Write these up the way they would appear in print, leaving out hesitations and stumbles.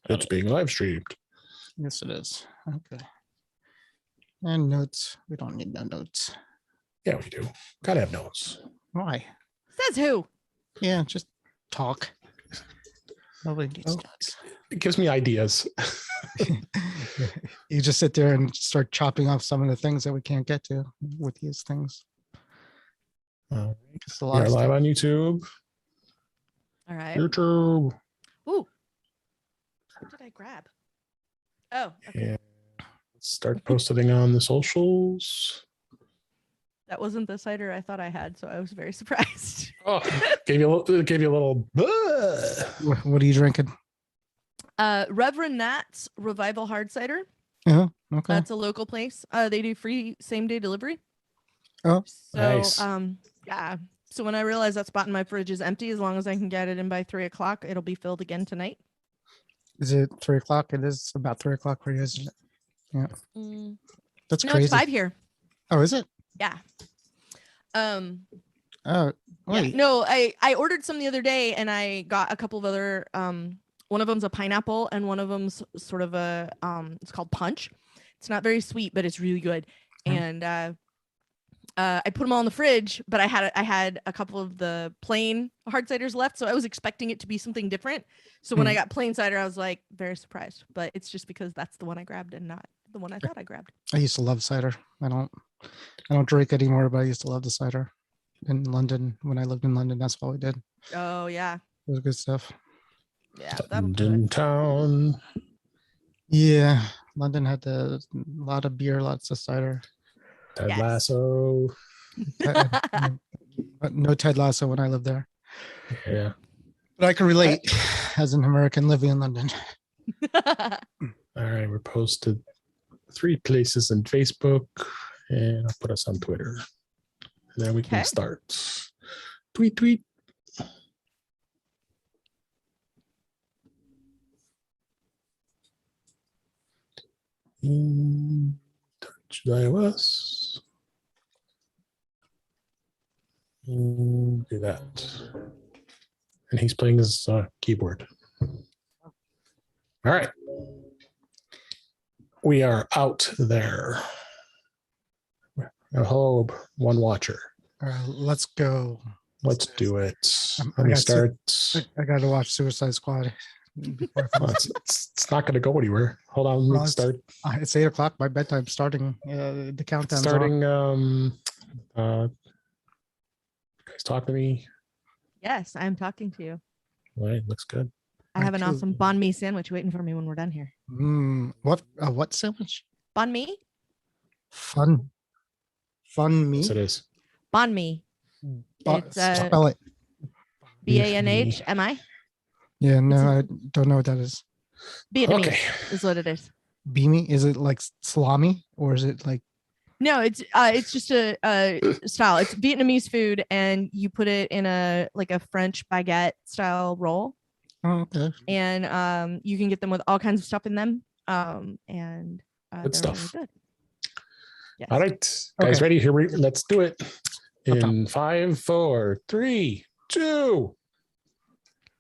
It's being live streamed. Yes, it is. Okay. And notes. We don't need no notes. Yeah, we do. Gotta have notes. Why? Says who? Yeah, just talk. Nobody needs notes. It gives me ideas. You just sit there and start chopping off some of the things that we can't get to with these things. Just a lot We're of live stuff. on YouTube. All right. YouTube. Ooh. What did I grab? Oh, okay. Yeah. Let's start posting on the socials. That wasn't the cider I thought I had, so I was very surprised. Oh, gave you a little. What are you drinking? Reverend Nat's Revival Hard Cider. Oh, okay. That's a local place. They do free same-day delivery. Oh, so, nice. Yeah. So when I realize that spot in my fridge is empty, as long as I can get it in by 3:00, it'll be filled again tonight. Is it 3:00? It is about 3:00 for you, isn't it? Yeah. That's No, crazy. it's 5 here. Oh, is it? Yeah. Oh, Yeah. wait. No, I ordered some the other day, and I got a couple of other. One of them's a pineapple, and one of them's sort of a it's called punch. It's not very sweet, but it's really good. And I put them all in the fridge, but I had a couple of the plain hard ciders left, so I was expecting it to be something different. So when I got plain cider, I was like very surprised. But it's just because that's the one I grabbed and not the one I thought I grabbed. I used to love cider. I don't drink anymore, but I used to love the cider in London. When I lived in London, that's all we did. Oh yeah, It was good stuff. yeah. That was London good. town. Yeah, London had a lot of beer, lots of cider. Ted Yes. Lasso. But no Ted Lasso when I lived there. Yeah. But I can relate as an American living in London. All right. We're posted 3 places in Facebook, and I'll put us on Twitter. And then we can start. Tweet. Touch iOS. Do that. And he's playing his keyboard. All right. We are out there. Hello, one watcher. Let's go. Let's do it. I Let me got start. I got to watch Suicide Squad. Before I Oh, it's not going to go anywhere. Hold on. Well, Let's start. It's 8:00. My bedtime starting. The countdown. Starting. Guys, talk to me. Yes, I'm talking to you. All right. Looks good. I have an too. awesome banh mi sandwich waiting for me when we're done here. What sandwich? Banh mi? Fun me. Yes, it is. Banh mi. It's Spell it. BANHMI. Yeah, no, I don't know what that is. Vietnamese Okay. is what it is. Beamy? Is it like salami or is it like? No, it's just a style. It's Vietnamese food, and you put it in a French baguette style roll. Oh, okay. And you can get them with all kinds of stuff in them. And Good they're stuff. really good. Yes. All right, guys, Okay. ready? Here let's do it. In 5, 4, 3, 2.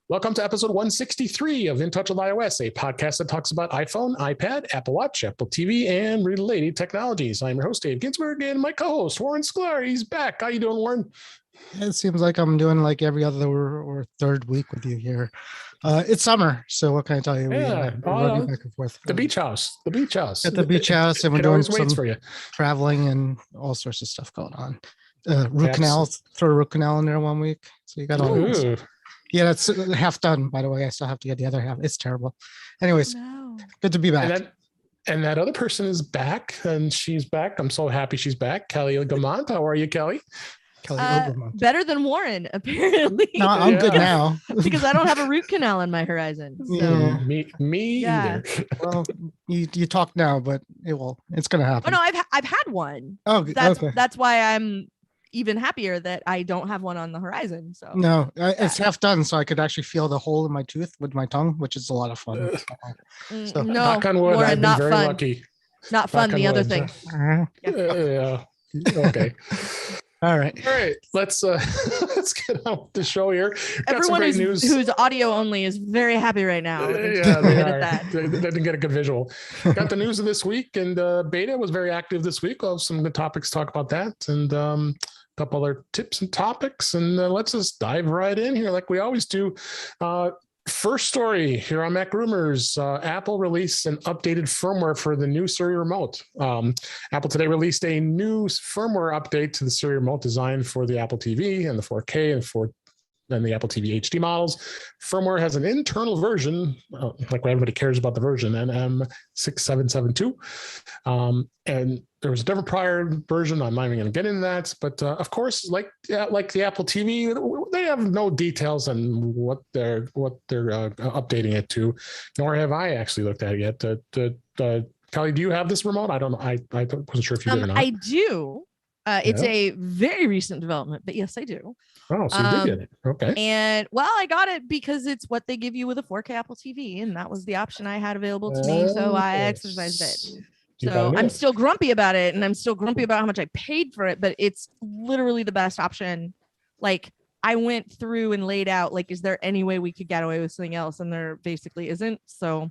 Welcome to episode 163 of In Touch with iOS, a podcast that talks about iPhone, iPad, Apple Watch, Apple TV, and related technologies. I'm your host, Dave Ginsburg, and my co-host, Warren Sklar. He's back. How you doing, Warren? It seems like I'm doing like every other or third week with you here. It's summer, so what can I tell you? Yeah. We're running back and forth. The beach house. The beach house. At the beach house, and we're It doing always waits some for you. traveling and all sorts of stuff going on. Root canals, throw a root canal in there one week. So you got all this. Ooh. Yeah, that's half done, by the way. I still have to get the other half. It's terrible. Anyways, No. good to be back. And that other person is back, and she's back. I'm so happy she's back. Kelly Gamont. How are you, Kelly? Kelly Obermont. Better than Warren, apparently. No, I'm good now. Because I don't have a root canal in my horizon. So. Yeah. Me Yeah. either. Well, you talk now, but it's gonna Oh happen. no, I've had one. Oh, That's okay. that's why I'm even happier that I don't have one on the horizon. So No, it's half done, so I could actually feel the hole in my tooth with my tongue, which is a lot of fun. So, no, Knock on wood. Warren, I've been not very fun. lucky. Not fun. Knock The on other wood. thing. Yeah. Okay. All right. All right. Let's let's get on with the show here. Got Everyone some great news. who's audio only is very happy right now. Yeah, they are. They didn't get a good visual. Got the news of this week, and beta was very active this week. We'll have some good topics to talk about that, and a couple other tips and topics. And let's just dive right in here like we always do. First story here on Mac Rumors, Apple released an updated firmware for the new Siri remote. Apple today released a new firmware update to the Siri remote designed for the Apple TV and the 4K and the Apple TV HD models. Firmware has an internal version, like everybody cares about the version, NM6772. And there was a different prior version. I'm not even going to get into that. But of course, like the Apple TV, they have no details on what they're updating it to, nor have I actually looked at it yet. Kelly, do you have this remote? I don't know. I wasn't sure if you did or not. I do. It's a very recent development, but yes, I do. Oh, so you did get it. Okay. And well, I got it because it's what they give you with a 4K Apple TV, and that was the option I had available to me, so I exercised it. So I'm still grumpy about it, and I'm still grumpy about how much I paid for it, but it's literally the best option. Like, I went through and laid out, like, is there any way we could get away with something else? And there basically isn't. So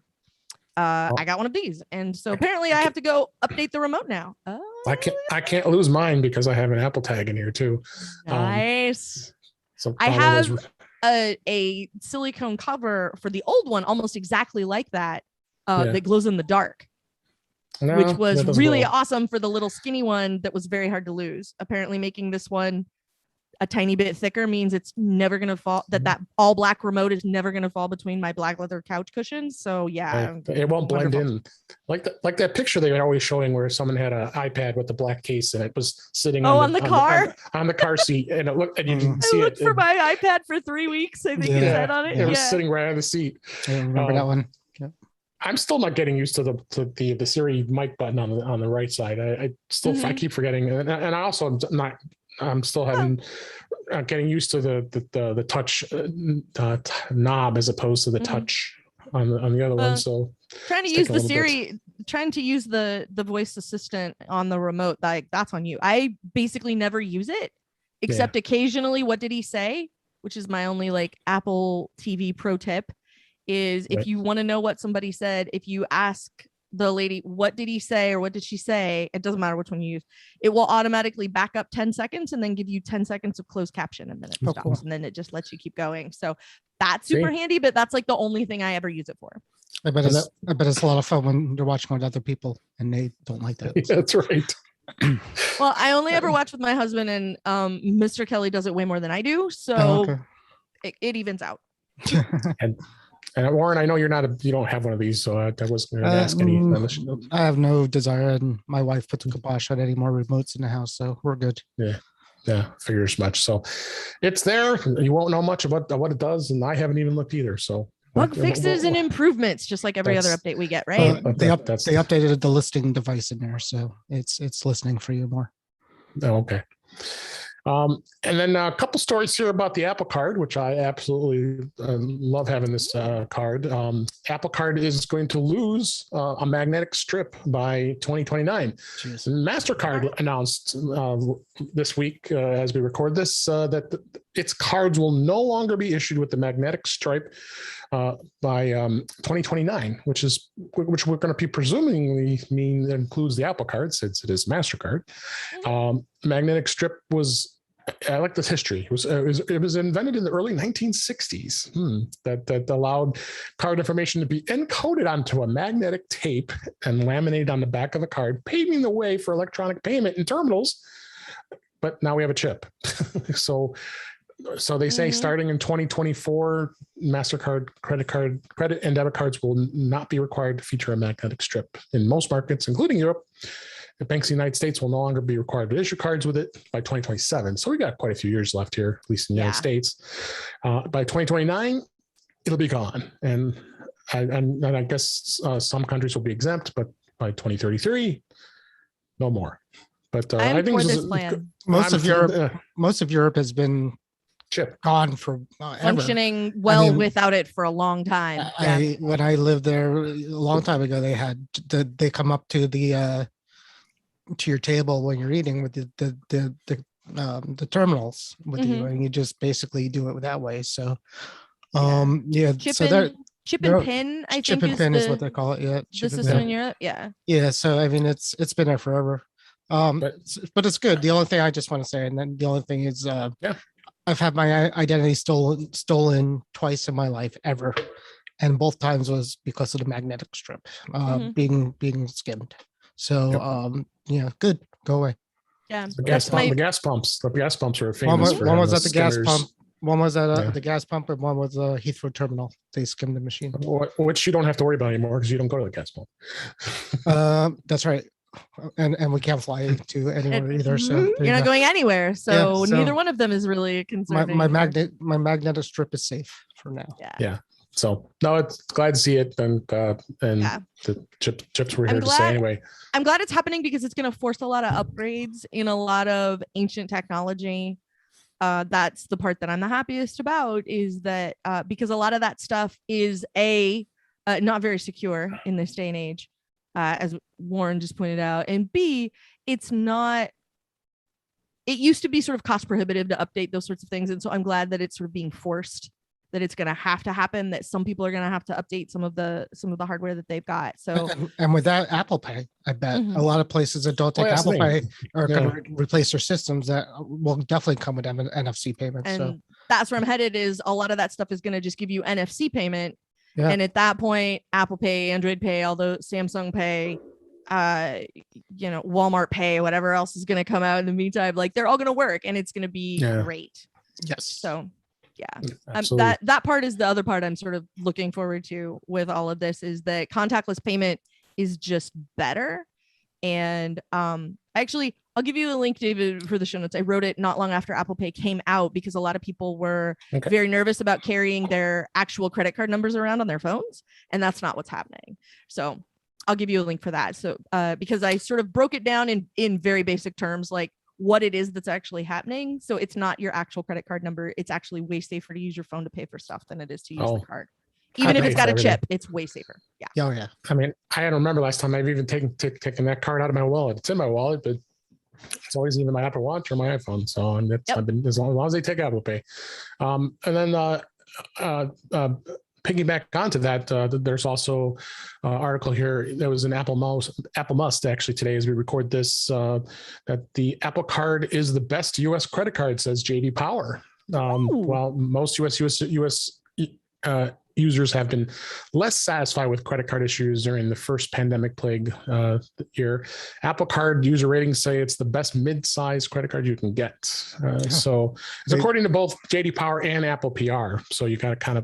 I got one of these, and so apparently I have to go update the remote now. I can't lose mine because I have an Apple tag in here too. Nice. So I have a silicone cover for the old one, almost exactly like that, that glows in the dark, which was really awesome for the little skinny one that was very hard to lose. Apparently, making this one a tiny bit thicker means it's never going to fall, that all black remote is never going to fall between my black leather couch cushions. So yeah, it won't blend in like that picture they were always showing where someone had an iPad with the black case and it was sitting on the car seat, and it looked, and you didn't see it. I looked for my iPad for 3 weeks. I think it said on it. It was sitting right on the seat. I remember that one. Yeah. I'm still not getting used to the Siri mic button on the right side. I still I keep forgetting, and I also I'm still getting used to the touch knob as opposed to the touch on the other one. So trying to use the Siri, trying to use the voice assistant on the remote, like that's on you. I basically never use it except occasionally. What did he say? Which is my only like Apple TV pro tip is if you want to know what somebody said, if you ask the lady, what did he say or what did she say? It doesn't matter which one you use. It will automatically back up 10 seconds and then give you 10 seconds of closed caption, and then it stops and then it just lets you keep going. So that's super handy, but that's like the only thing I ever use it for. I bet it's a lot of fun when you're watching with other people and they don't like that. Yeah, that's right. Well, I only ever watch with my husband, and Mr. Kelly does it way more than I do. So it evens out. And Warren, I know you don't have one of these, so I wasn't going to ask any. I have no desire, and my wife put the kibosh on any more remotes in the house, so we're good. Yeah, figures much. So it's there. You won't know much about what it does, and I haven't even looked either. So bug fixes and improvements, just like every other update we get, right? They updated the listening device in there, so it's listening for you more. Oh, okay. And then a couple stories here about the Apple Card, which I absolutely love having this card. Apple Card is going to lose a magnetic strip by 2029. MasterCard announced this week, as we record this, that its cards will no longer be issued with the magnetic stripe by 2029, which we're going to be presumably mean that includes the Apple Card since it is MasterCard. Magnetic strip was, I like this history. It was invented in the early 1960s that allowed card information to be encoded onto a magnetic tape and laminated on the back of the card, paving the way for electronic payment in terminals. But now we have a chip. So they say starting in 2024, MasterCard, credit and debit cards will not be required to feature a magnetic strip in most markets, including Europe. The banks in the United States will no longer be required to issue cards with it by 2027. So we got quite a few years left here, at least in the United States. By 2029, it'll be gone. And I guess some countries will be exempt, but by 2033, no more. But I think this plan. Most of Europe has been gone for functioning well without it for a long time. When I lived there a long time ago, they come up to the to your table when you're eating with the the terminals with you, and you just basically do it that way. So Chip so and chip and pin, I chip think and pin is what they call it. Yeah, the system in Europe. Yeah, so I mean it's been there forever. But it's good. The only thing I just want to say, and then the only thing is I've had my identity stolen twice in my life ever, and both times was because of the magnetic strip being skimmed. So good, go away. Yeah, the gas pumps are famous. One was at the gas pump. One was at the gas pump, and one was a Heathrow terminal. They skimmed the machine, which you don't have to worry about anymore because you don't go to the gas pump. That's right. And we can't fly to anywhere either. So you're not going anywhere. So neither one of them is really a concern. My magnetic strip is safe for now. Yeah. So no, it's glad to see it, and the chips were here to say anyway. I'm glad it's happening because it's going to force a lot of upgrades in a lot of ancient technology. That's the part that I'm the happiest about, is that because a lot of that stuff is not very secure in this day and age, as Warren just pointed out, and B, it's not. It used to be sort of cost prohibitive to update those sorts of things, and so I'm glad that it's sort of being forced, that it's going to have to happen, that some people are going to have to update some of the hardware that they've got. So and with that, Apple Pay, I bet a lot of places that don't take Apple Pay are going to replace their systems that will definitely come with NFC payments. And so that's where I'm headed, is a lot of that stuff is going to just give you NFC payment. Yeah. And at that point, Apple Pay, Android Pay, although Samsung Pay, Walmart Pay, whatever else is going to come out in the meantime, like they're all going to work, and it's going to be great. Yes. So that part is the other part I'm sort of looking forward to with all of this, is that contactless payment is just better. And actually, I'll give you a link, David, for the show notes. I wrote it not long after Apple Pay came out because a lot of people were very nervous about carrying their actual credit card numbers around on their phones, and that's not what's happening. So I'll give you a link for that. So because I sort of broke it down in very basic terms, like what it is that's actually happening. So it's not your actual credit card number. It's actually way safer to use your phone to pay for stuff than it is to use the card. Even if it's got a chip, it's way safer. Yeah. Oh yeah. I mean, I don't remember last time I've even taken that card out of my wallet. It's in my wallet, but it's always either my Apple Watch or my iPhone. So, and I've been, as long as they take Apple Pay. And then piggyback onto that, there's also an article here. There was an Apple Must actually today, as we record this, that the Apple Card is the best U.S. credit card, says J.D. Power. While most U.S. users have been less satisfied with credit card issues during the first pandemic plague year, Apple Card user ratings say it's the best mid-sized credit card you can get. So it's according to both J.D. Power and Apple PR. So you got to kind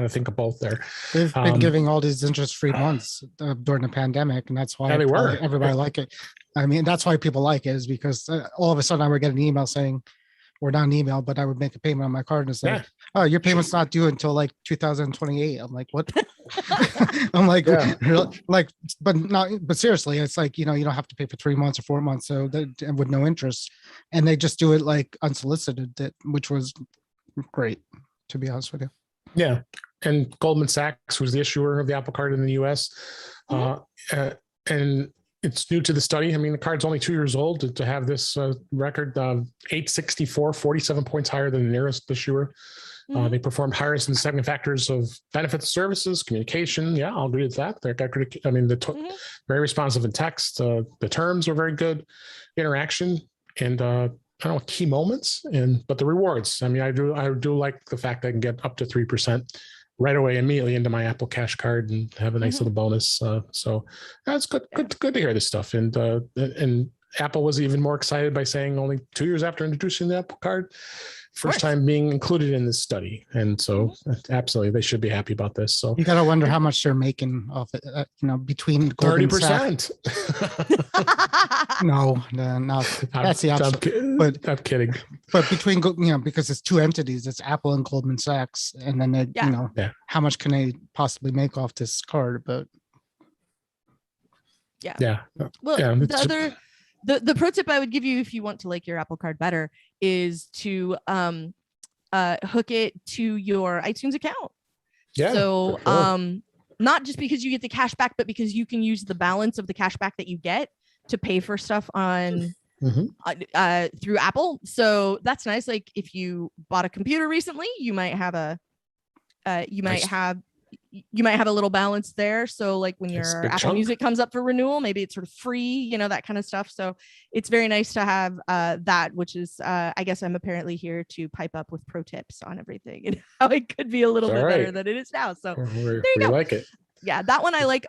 of think of both there. They've been giving all these interest-free months during the pandemic, and that's why everybody like it. I mean, that's why people like it, is because all of a sudden I would get an email saying, or not an email, but I would make a payment on my card and it's like, oh, your payment's not due until like 2028. I'm like, what? I'm like, but seriously, it's like, you don't have to pay for 3 months or 4 months. So with no interest, and they just do it like unsolicited, which was great, to be honest with you. Yeah. And Goldman Sachs was the issuer of the Apple Card in the US. And it's new to the study. I mean, the card's only 2 years old to have this record, 864, 47 points higher than the nearest issuer. They performed highest in the 7 factors of benefits, services, communication. Yeah, I'll agree with that. They're very responsive in text. The terms are very good, interaction, and key moments, but the rewards. I mean, I do like the fact that I can get up to 3% right away, immediately into my Apple Cash card and have a nice little bonus. So that's good to hear this stuff. And Apple was even more excited by saying only 2 years after introducing the Apple Card, first time being included in this study. And so absolutely, they should be happy about this. So you got to wonder how much they're making off it, between 30%. No, that's the option. I'm kidding. But between, because it's two entities, it's Apple and Goldman Sachs, and then how much can they possibly make off this card? But the pro tip I would give you if you want to like your Apple Card better is to hook it to your iTunes account. Yeah. So not just because you get the cash back, but because you can use the balance of the cash back that you get to pay for stuff on through Apple. So that's nice. Like if you bought a computer recently, you might have a little balance there. So like when your Apple Music comes up for renewal, maybe it's sort of free, that kind of stuff. So it's very nice to have that, which is, I guess I'm apparently here to pipe up with pro tips on everything and how it could be a little bit better than it is now. So there you go. Like it. Yeah, that one I like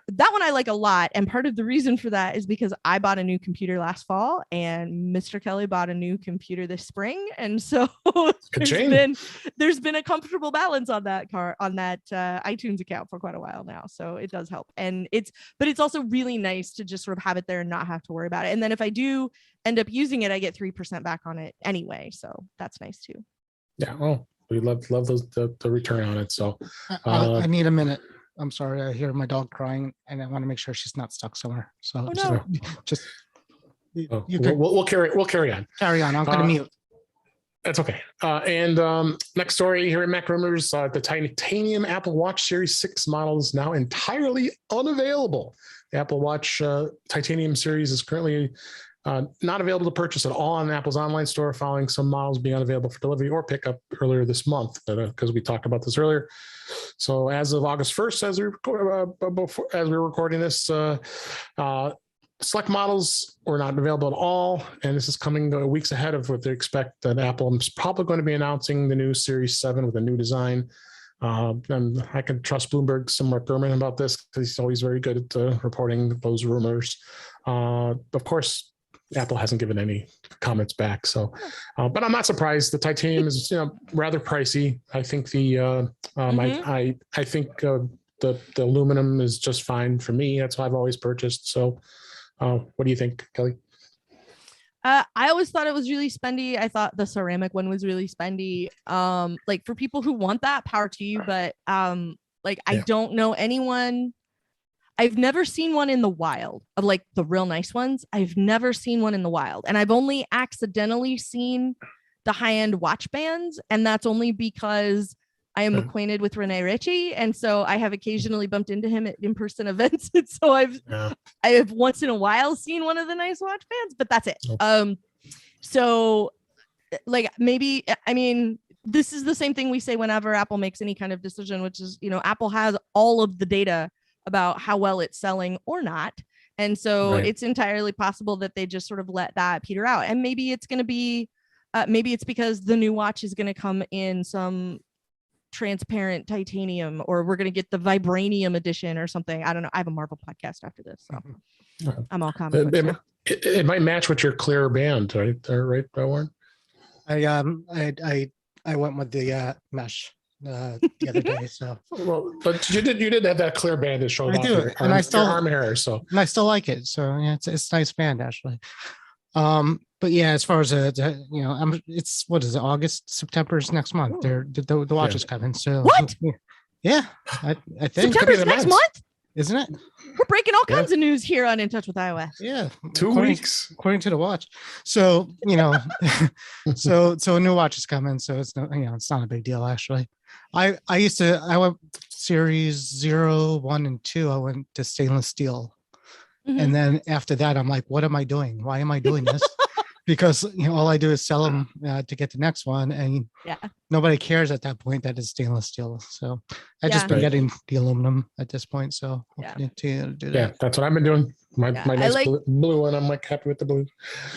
a lot. And part of the reason for that is because I bought a new computer last fall and Mr. Kelly bought a new computer this spring. And so there's been a comfortable balance on that iTunes account for quite a while now. So it does help. But it's also really nice to just sort of have it there and not have to worry about it. And then if I do end up using it, I get 3% back on it anyway. So that's nice too. Yeah. Well, we love the return on it. So I need a minute. I'm sorry, I hear my dog crying, and I want to make sure she's not stuck somewhere. So we'll carry on. Carry on. I'm going to mute. That's okay. And next story here at Mac Rumors: the titanium Apple Watch Series 6 model is now entirely unavailable. The Apple Watch titanium series is currently not available to purchase at all on Apple's online store, following some models being unavailable for delivery or pickup earlier this month, because we talked about this earlier. So as of August 1st, as we're recording this, select models were not available at all. And this is coming weeks ahead of what they expect that Apple is probably going to be announcing the new Series 7 with a new design. And I can trust Bloomberg's Mark Gurman about this because he's always very good at reporting those rumors. Of course, Apple hasn't given any comments back. So, but I'm not surprised. The titanium is, rather pricey. I think I think the aluminum is just fine for me. That's what I've always purchased. So, what do you think, Kelly? I always thought it was really spendy. I thought the ceramic one was really spendy. Like for people who want that, power to you. But I don't know anyone. I've never seen one in the wild of like the real nice ones. I've never seen one in the wild. And I've only accidentally seen the high-end watch bands. And that's only because I am acquainted with Rene Ritchie. And so I have occasionally bumped into him at in-person events. And so I have once in a while seen one of the nice watch bands, but that's it. So like maybe, I mean, this is the same thing we say whenever Apple makes any kind of decision, which is, Apple has all of the data about how well it's selling or not. And so it's entirely possible that they just sort of let that peter out. And maybe it's going to be, maybe it's because the new watch is going to come in some transparent titanium, or we're going to get the vibranium edition or something. I don't know. I have a Marvel podcast after this, so I'm all comic books. It might match with your clear band, right? Right, Warren? I went with the mesh the other day. So but you did have that clear band that showed off your arm hair. So and I still like it. So yeah, it's a nice band actually. But yeah, as far as it's what is it? August, September is next month. The watch is coming. So what? Yeah, I think September's next month, isn't it? We're breaking all kinds of news here on In Touch with iOS. Yeah, 2 weeks according to the watch. So so a new watch is coming. So it's it's not a big deal actually. I went series 0, 1, and 2. I went to stainless steel. Mm-hmm. And then after that, I'm like, what am I doing? Why am I doing this? Because all I do is sell them to get the next one, and nobody cares at that point that it's stainless steel. So I just been getting the aluminum at this point. So I'll continue to do that. Yeah, that's what I've been doing. My nice blue, and I'm like happy with the blue.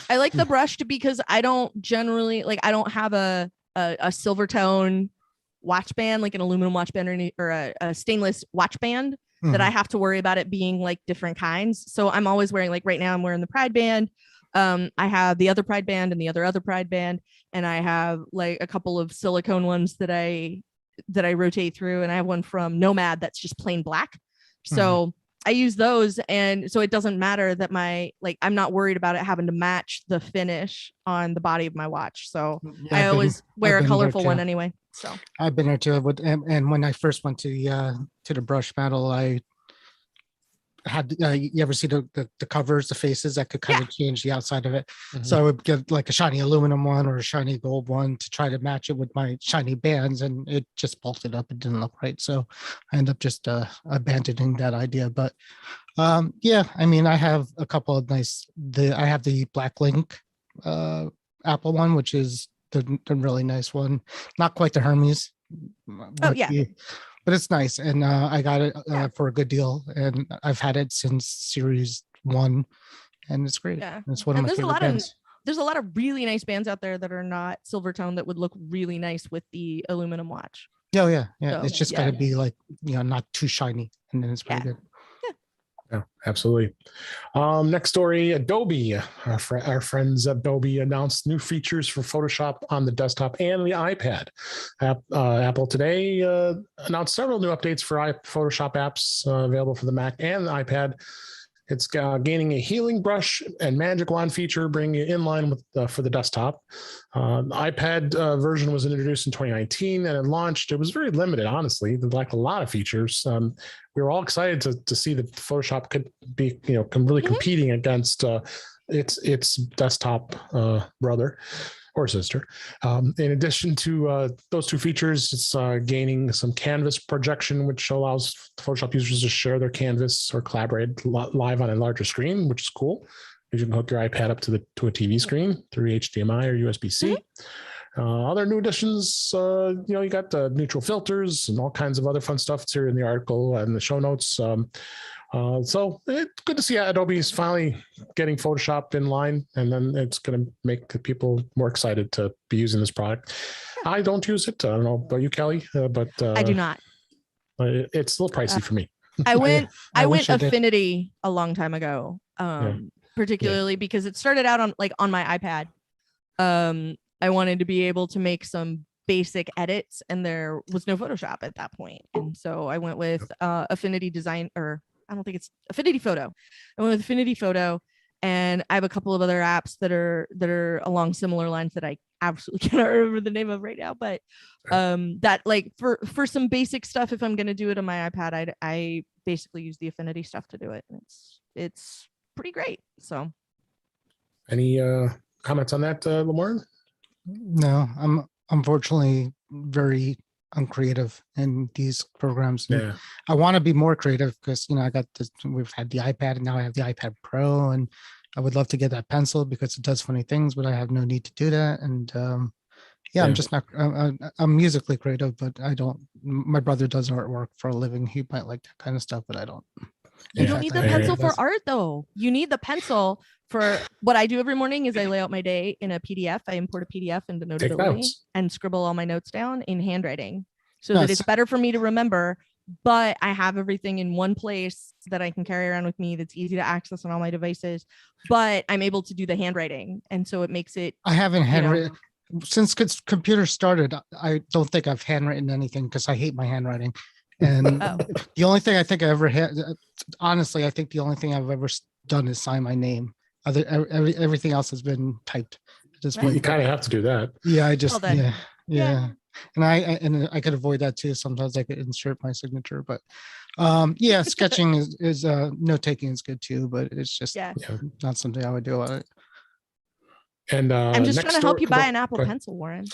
I like the brushed because I don't generally I don't have a silver tone watch band, like an aluminum watch band or a stainless watch band that I have to worry about it being like different kinds. So I'm always wearing, like right now I'm wearing the Pride band. I have the other Pride band and the other Pride band, and I have like a couple of silicone ones that I rotate through, and I have one from Nomad that's just plain black. So I use those, and so it doesn't matter that I'm not worried about it having to match the finish on the body of my watch. So I always wear a colorful one anyway. So I've been there too. And when I first went to the brush metal, I had you ever see the covers, the faces that could kind of change the outside of it. So I would get like a shiny aluminum one or a shiny gold one to try to match it with my shiny bands, and it just bolted up. It didn't look right. So I ended up just abandoning that idea. But I mean, I have a couple of I have the Black Link, the 1 and 2 that I have to Apple one, which is the really nice one. Not quite the Hermes. But but it's nice, and I got it for a good deal, and I've had it since Series 1, and it's great. Yeah. It's one of my favorite bands. There's a lot of really nice bands out there that are not silver tone that would look really nice with the aluminum watch. Oh yeah. So, it's just got to be like, not too shiny, and then it's pretty good. Yeah, absolutely. Next story, Adobe. Our friends at Adobe announced new features for Photoshop on the desktop and the iPad. Apple today announced several new updates for Photoshop apps available for the Mac and the iPad. It's gaining a healing brush and magic wand feature, bringing it in line with for the desktop. The iPad version was introduced in 2019 and it launched. It was very limited, honestly. They lacked a lot of features. We were all excited to see that Photoshop could be, really competing against its desktop brother or sister. In addition to those two features, it's gaining some canvas projection, which allows Photoshop users to share their canvas or collaborate live on a larger screen, which is cool. You can hook your iPad up to a TV screen through HDMI or USB-C. Other new additions, you got the neutral filters and all kinds of other fun stuff. It's here in the article and the show notes. So it's good to see Adobe is finally getting Photoshop in line, and then it's going to make people more excited to be using this product. I don't use it. I don't know about you, Kelly, but I do not. It's a little pricey for me. I went Affinity a long time ago, particularly because it started out on my iPad. I wanted to be able to make some basic edits, and there was no Photoshop at that point, and so I went with Affinity Design, or I don't think it's Affinity Photo. I went with Affinity Photo, and I have a couple of other apps that are along similar lines that I absolutely cannot remember the name of right now. But that, like, for some basic stuff, if I'm going to do it on my iPad, I basically use the Affinity stuff to do it. And it's pretty great. So, any comments on that, Lamorne? No, I'm unfortunately very uncreative in these programs. Yeah. I want to be more creative because, I got this, we've had the iPad and now I have the iPad Pro, and I would love to get that pencil because it does funny things, but I have no need to do that. And I'm just not, I'm musically creative, but my brother does artwork for a living. He might like that kind of stuff, but I don't. You don't need the pencil for art though. You need the pencil for what I do every morning is I lay out my day in a PDF. I import a PDF into Notability and scribble all my notes down in handwriting so that it's better for me to remember, but I have everything in one place that I can carry around with me that's easy to access on all my devices, but I'm able to do the handwriting. And so it makes it. I haven't handwritten. Since computers started, I don't think I've handwritten anything because I hate my handwriting. And the only thing I think I ever had, honestly, I think the only thing I've ever done is sign my name. Everything else has been typed. You kind of have to do that. Yeah, I just yeah. And I could avoid that too. Sometimes I could insert my signature, but sketching is note taking is good too, but it's just not something I would do on it. And I'm just trying to help you buy an Apple Pencil, Warren.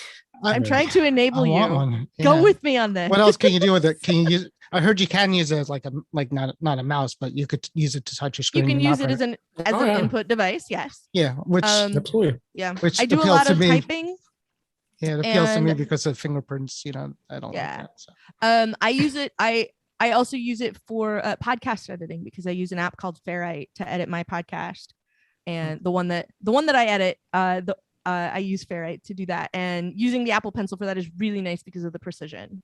I'm trying to enable you. Yeah. Go with me on this. What else can you do with it? Can you use? I heard you can use it as like not a mouse, but you could use it to touch your screen. You can use it as an input device. Yes. Yeah. Which absolutely. Yeah. Which I do a lot of typing. Yeah, it appeals to me because of fingerprints. I don't like that. So. I use it. I also use it for podcast editing because I use an app called Ferrite to edit my podcast. And the one that I edit, I use Ferrite to do that. And using the Apple Pencil for that is really nice because of the precision.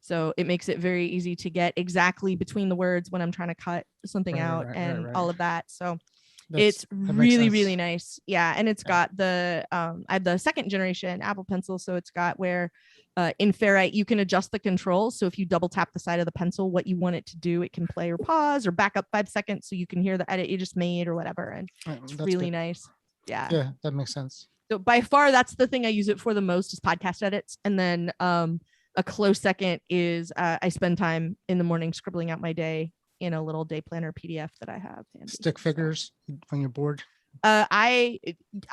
So it makes it very easy to get exactly between the words when I'm trying to cut something out and all of that. So it's really, really nice. Yeah. And it's got I have the second generation Apple Pencil. So it's got where in Ferrite, you can adjust the controls. So if you double tap the side of the pencil, what you want it to do, it can play or pause or back up 5 seconds so you can hear the edit you just made or whatever. And it's really nice. Yeah. Yeah, that makes sense. So by far, that's the thing I use it for the most is podcast edits. And then a close second is I spend time in the morning scribbling out my day in a little day planner PDF that I have. Stick figures when you're bored. I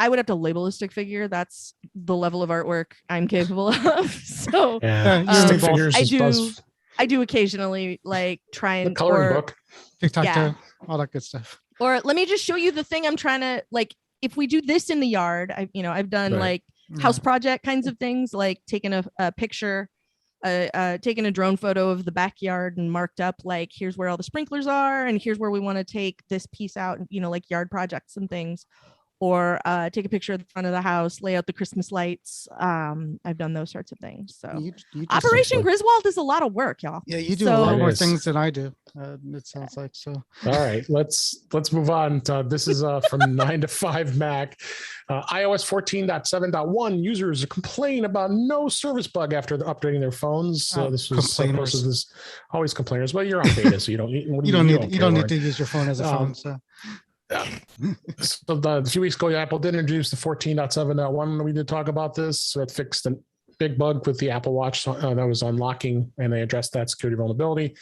would have to label a stick figure. That's the level of artwork I'm capable of. So stick figures. I do occasionally like try and coloring book, TikTok, all that good stuff. Or let me just show you the thing I'm trying to like. if we do this in the yard, I've done like house project kinds of things, like taking a picture, taking a drone photo of the backyard and marked up like, here's where all the sprinklers are and here's where we want to take this piece out, like yard projects and things. Or take a picture of the front of the house, lay out the Christmas lights. I've done those sorts of things. So you Operation Griswold is a lot of work, y'all. Yeah, you do a lot more things than I do. It sounds like so. All right, let's move on. This is from 9 to 5 Mac. iOS 14.7.1 users complain about no service bug after updating their phones. This was always complainers. Well, you're on beta, so you don't need to use your phone as a phone. So. So a few weeks ago, Apple did introduce the 14.7.1. We did talk about this. So it fixed a big bug with the Apple Watch that was unlocking, and they addressed that security vulnerability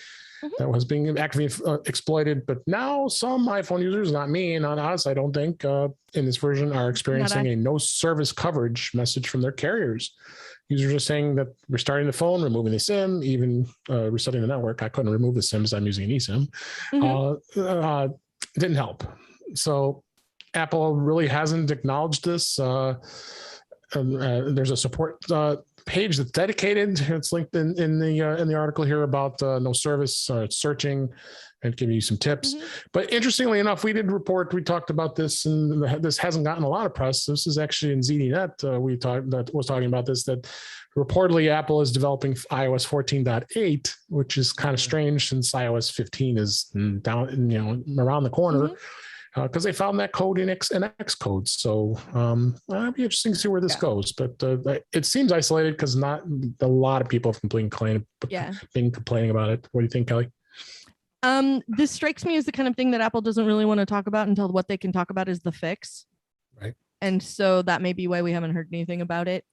that was being actively exploited. But now some iPhone users, not me, not us, I don't think, in this version are experiencing a no service coverage message from their carriers. Users are saying that restarting the phone, removing the SIM, even resetting the network. I couldn't remove the SIM as I'm using an eSIM. Didn't help. So Apple really hasn't acknowledged this. There's a support page that's dedicated. It's linked in the article here about no service searching and giving you some tips. But interestingly enough, we talked about this, and this hasn't gotten a lot of press. This is actually in ZDNet. Was talking about this, that reportedly Apple is developing iOS 14.8, which is kind of strange since iOS 15 is down, around the corner. Because they found that code in Xcode. So it'll be interesting to see where this goes. But it seems isolated because not a lot of people have been complaining about it. What do you think, Kelly? This strikes me as the kind of thing that Apple doesn't really want to talk about until what they can talk about is the fix. Right. And so that may be why we haven't heard anything about it.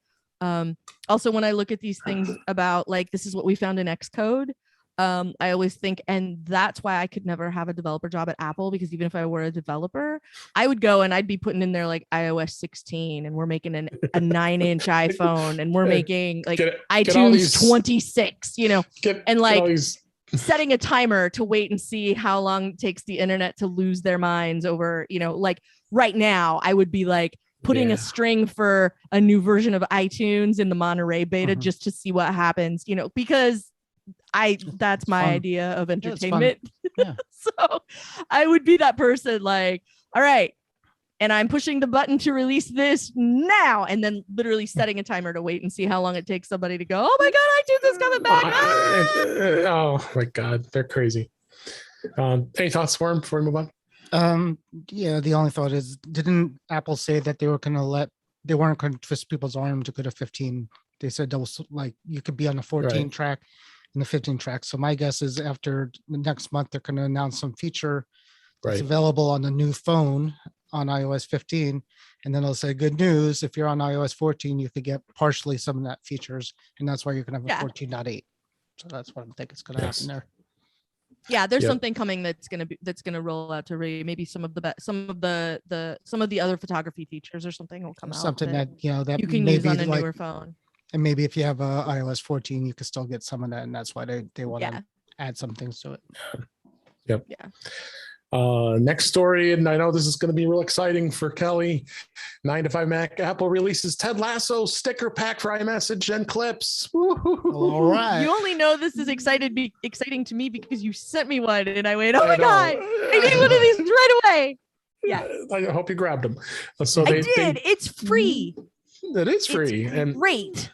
Also, when I look at these things about like, this is what we found in Xcode, I always think, and that's why I could never have a developer job at Apple, because even if I were a developer, I would go and I'd be putting in there like iOS 16 and we're making a 9-inch iPhone and we're making like iTunes 26, setting a timer to wait and see how long it takes the internet to lose their minds over, like right now I would be like putting a string for a new version of iTunes in the Monterey beta just to see what happens, because that's my idea of entertainment. Yeah. So I would be that person like, all right, and I'm pushing the button to release this now, and then literally setting a timer to wait and see how long it takes somebody to go, oh my God, iTunes is coming back. Oh my God, they're crazy. Any thoughts, Worm, before we move on? The only thought is, didn't Apple say that they weren't going to twist people's arm to go to 15? They said that was like, you could be on the 14 track and the 15 track. So my guess is after the next month, they're going to announce some feature that's available on the new phone on iOS 15. And then they'll say, good news, if you're on iOS 14, you could get partially some of that features. And that's why you're going to have a 14.8. So that's what I'm thinking is going to happen there. Yeah, there's something coming that's gonna roll out to maybe some of the other photography features or something will come out. Something that you can use on a newer phone. And maybe if you have a iOS 14, you can still get some of that, and that's why they want to add some things to it. Yep. Yeah. Next story, and I know this is going to be real exciting for Kelly. 9 to 5 Mac. Apple releases Ted Lasso sticker pack for iMessage and Clips. Woo-hoo-hoo. All right. You only know this is exciting to me because you sent me one, and I went, oh my God, I need one of these right away. Yeah. I hope you grabbed them. So I did. It's free. It is free. It's great.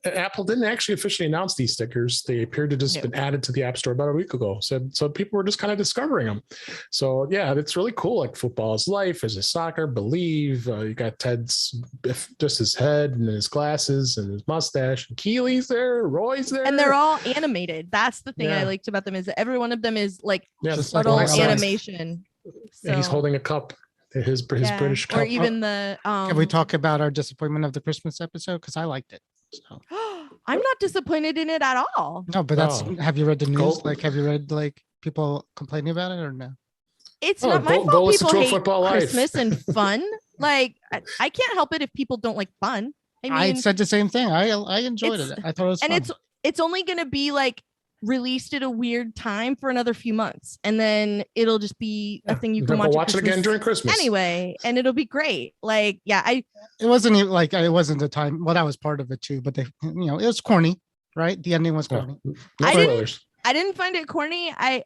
Apple didn't actually officially announce these stickers. They appeared to just been added to the App Store about a week ago. So people were just kind of discovering them. So yeah, it's really cool. Like Football is Life, Is a Soccer, Believe. You got Ted's just his head and his glasses and his mustache. And Keely's there, Roy's there, and they're all animated. That's the thing I liked about them, is that every one of them is like subtle animation. So, he's holding a cup. His British cup. Or even the. Can we talk about our disappointment of the Christmas episode? Because I liked it. So. I'm not disappointed in it at all. No, but have you read the news? Like, have you read like people complaining about it or no? It's not my fault people hate Christmas and fun. Like, I can't help it if people don't like fun. I mean, I said the same thing. I enjoyed it. I thought it was fun. And it's only going to be like released at a weird time for another few months, and then it'll just be a thing you can watch it again during Christmas anyway, and it'll be great. Like, it wasn't even like it wasn't the time. Well, that was part of it too, but they, it was corny, right? The ending was corny. I didn't find it corny. I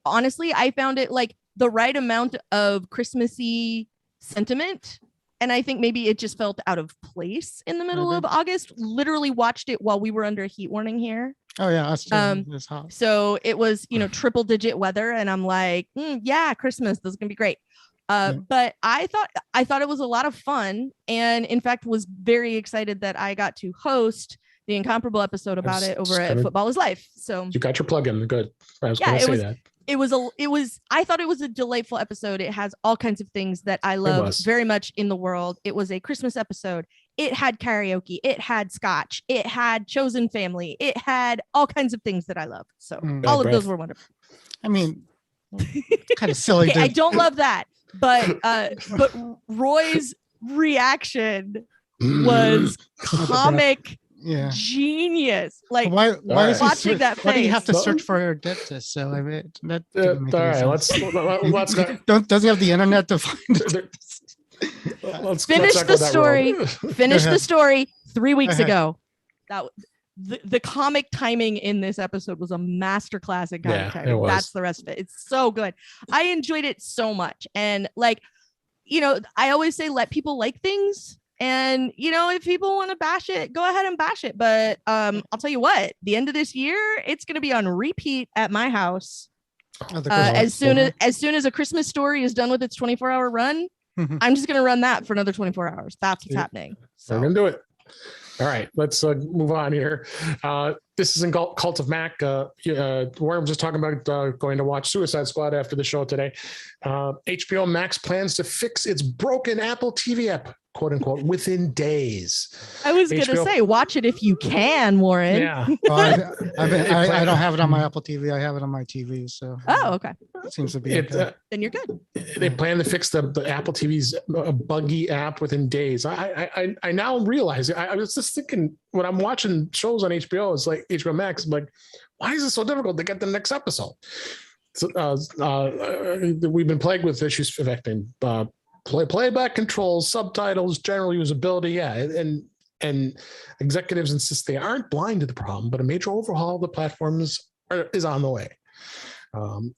found it like the right amount of Christmassy sentiment. And I think maybe it just felt out of place in the middle of August. Literally watched it while we were under a heat warning here. Oh yeah, it's hot. So it was, triple digit weather, and I'm like, yeah, Christmas, this is gonna be great. But I thought it was a lot of fun, and in fact was very excited that I got to host the incomparable episode about it over at Football is Life. So you got your plug in. Good. I was going to say that. I thought it was a delightful episode. It has all kinds of things that I love very much in the world. It was a Christmas episode. It had karaoke. It had scotch. It had chosen family. It had all kinds of things that I love. So all of those were wonderful. I mean, kind of silly. Okay, I don't love that, but Roy's reaction was comic. Genius. Like, why is watching that face? Why do you have to search for your dentist? So I mean, that all right, let's does he have the internet to find it? Finish the story. Finish the story 3 weeks ago. That the comic timing in this episode was a masterclass in comic timing. That's the rest of it. It's so good. I enjoyed it so much. And like, I always say let people like things. And, if people want to bash it, go ahead and bash it. But I'll tell you what, the end of this year, it's going to be on repeat at my house. As soon as A Christmas Story is done with its 24-hour run, I'm just going to run that for another 24 hours. That's what's happening. So. We're going to do it. All right, let's move on here. This is in Cult of Mac. We're just talking about going to watch Suicide Squad after the show today. HBO Max plans to fix its broken Apple TV app, quote unquote, within days. I was going to say, watch it if you can, Warren. Yeah. I don't have it on my Apple TV. I have it on my TV. So. Oh, okay. It seems to be okay. Then you're good. They plan to fix the Apple TV's buggy app within days. I now realize, I was just thinking when I'm watching shows on HBO, it's like HBO Max, I'm like, why is it so difficult to get the next episode? So, we've been plagued with issues affecting playback controls, subtitles, general usability. And executives insist they aren't blind to the problem, but a major overhaul of the platforms is on the way.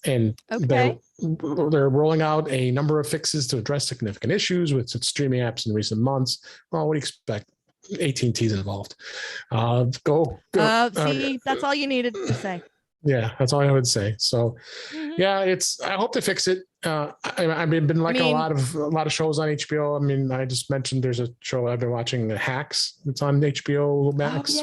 They're rolling out a number of fixes to address significant issues with its streaming apps in recent months. Well, what do you expect? AT&T's involved. See, that's all you needed to say. Yeah, that's all I would say. So, I hope they fix it. I've been liking a lot of shows on HBO. I mean, I just mentioned there's a show I've been watching, Hacks. It's on HBO Max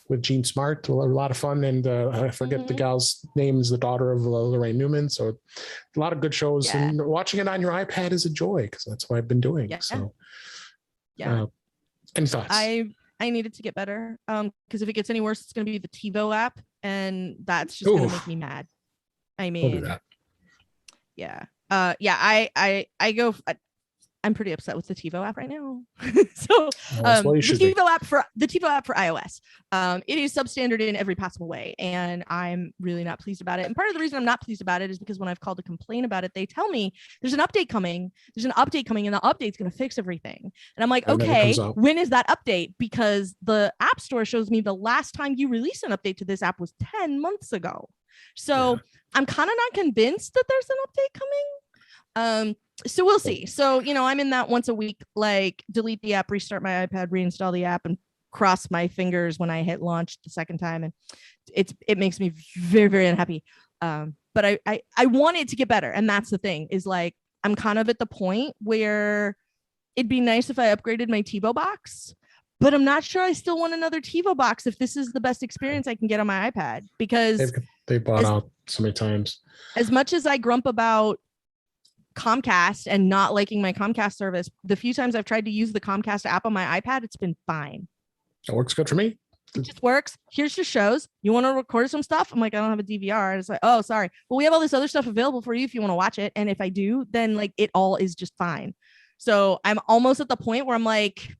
with Gene Smart. A lot of fun, and I forget the gal's name is the daughter of Lorraine Newman. So, a lot of good shows, and watching it on your iPad is a joy because that's what I've been doing. Yeah. So, any thoughts? I need it to get better. Because if it gets any worse, it's going to be the TiVo app, and that's just going to make me mad. I mean, I'm pretty upset with the TiVo app right now. So the TiVo app for iOS, it is substandard in every possible way, and I'm really not pleased about it. And part of the reason I'm not pleased about it is because when I've called to complain about it, they tell me there's an update coming, and the update's going to fix everything. And I'm like, okay, when is that update? Because the App Store shows me the last time you released an update to this app was 10 months ago. So I'm kind of not convinced that there's an update coming. So we'll see. So, I'm in that once a week, like delete the app, restart my iPad, reinstall the app, and cross my fingers when I hit launch the second time. And it makes me very, very unhappy. But I want it to get better. And that's the thing is like, I'm kind of at the point where it'd be nice if I upgraded my TiVo box, but I'm not sure I still want another TiVo box if this is the best experience I can get on my iPad, because they bought out so many times. As much as I grump about Comcast and not liking my Comcast service, the few times I've tried to use the Comcast app on my iPad, it's been fine. It works good for me. It just works. Here's your shows. You want to record some stuff? I'm like, I don't have a DVR. And it's like, oh, sorry. Well, we have all this other stuff available for you if you want to watch it. And if I do, then like it all is just fine. So I'm almost at the point where I'm like,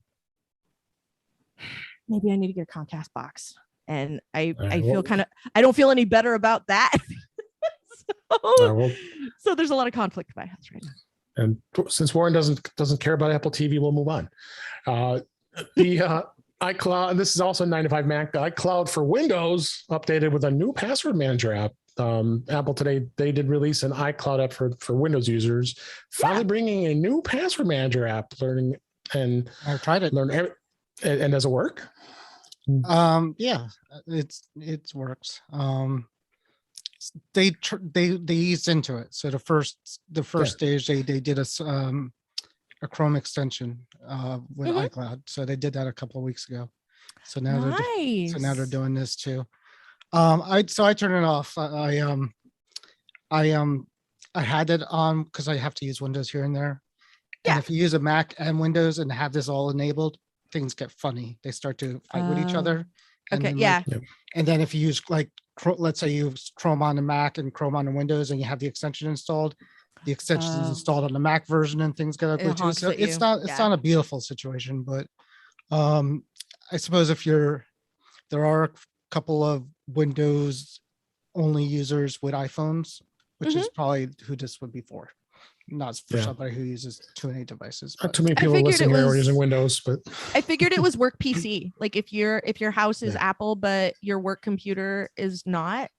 maybe I need to get a Comcast box. And I feel I don't feel any better about that. So there's a lot of conflict in my house right now. And since Warren doesn't care about Apple TV, we'll move on. The iCloud, and this is also 9 to 5 Mac. iCloud for Windows updated with a new password manager app. Apple today, they did release an iCloud app for Windows users, finally bringing a new password manager app. I've tried it. And does it work? Yeah, it works. They eased into it. So the first stage they did a Chrome extension with iCloud. So they did that a couple of weeks ago. So now they're doing this too. I turned it off. I had it on because I have to use Windows here and there. And if you use a Mac and Windows and have this all enabled, things get funny. They start to fight with each other. And and then if you use let's say you use Chrome on the Mac and Chrome on the Windows and you have the extension installed, the extension is installed on the Mac version and things get ugly too. So it's not a beautiful situation, but I suppose there are a couple of Windows only users with iPhones, which is probably who this would be for. Not for somebody who uses too many devices. Not too many people listening here are using Windows, but I figured it was work PC. Like if your house is Apple, but your work computer is not.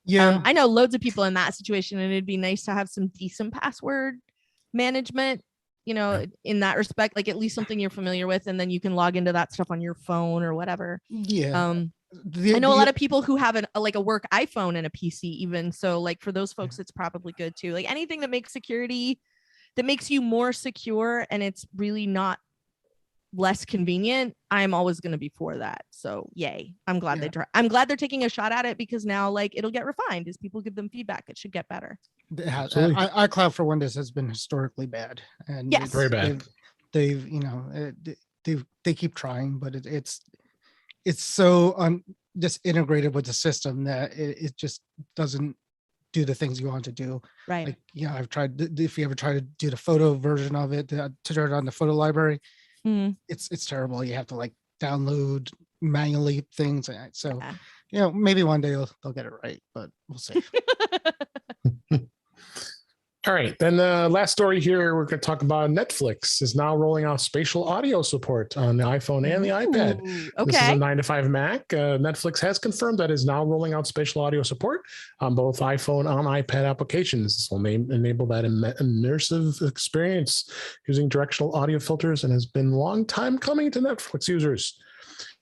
Yeah, I know loads of people in that situation, and it'd be nice to have some decent password management. In that respect, like at least something you're familiar with, and then you can log into that stuff on your phone or whatever. Yeah. I know a lot of people who have a work iPhone and a PC even. So like for those folks, it's probably good too. Like anything that makes you more secure and it's really not less convenient, I'm always going to be for that. So yay. I'm glad I'm glad they're taking a shot at it, because now like it'll get refined as people give them feedback. It should get better. iCloud for Windows has been historically bad, and very bad. They keep trying, but it's so just integrated with the system that it just doesn't do the things you want to do. Right. Like, I've tried, if you ever try to do the photo version of it, to turn it on the photo library, it's terrible. You have to like download manually things. So, maybe one day they'll get it right, but we'll see. All right. Then the last story here, we're going to talk about Netflix is now rolling out spatial audio support on the iPhone and the iPad. Okay. This is a 9 to 5 Mac. Netflix has confirmed that is now rolling out spatial audio support on both iPhone and iPad applications. This will enable that immersive experience using directional audio filters, and has been a long time coming to Netflix users.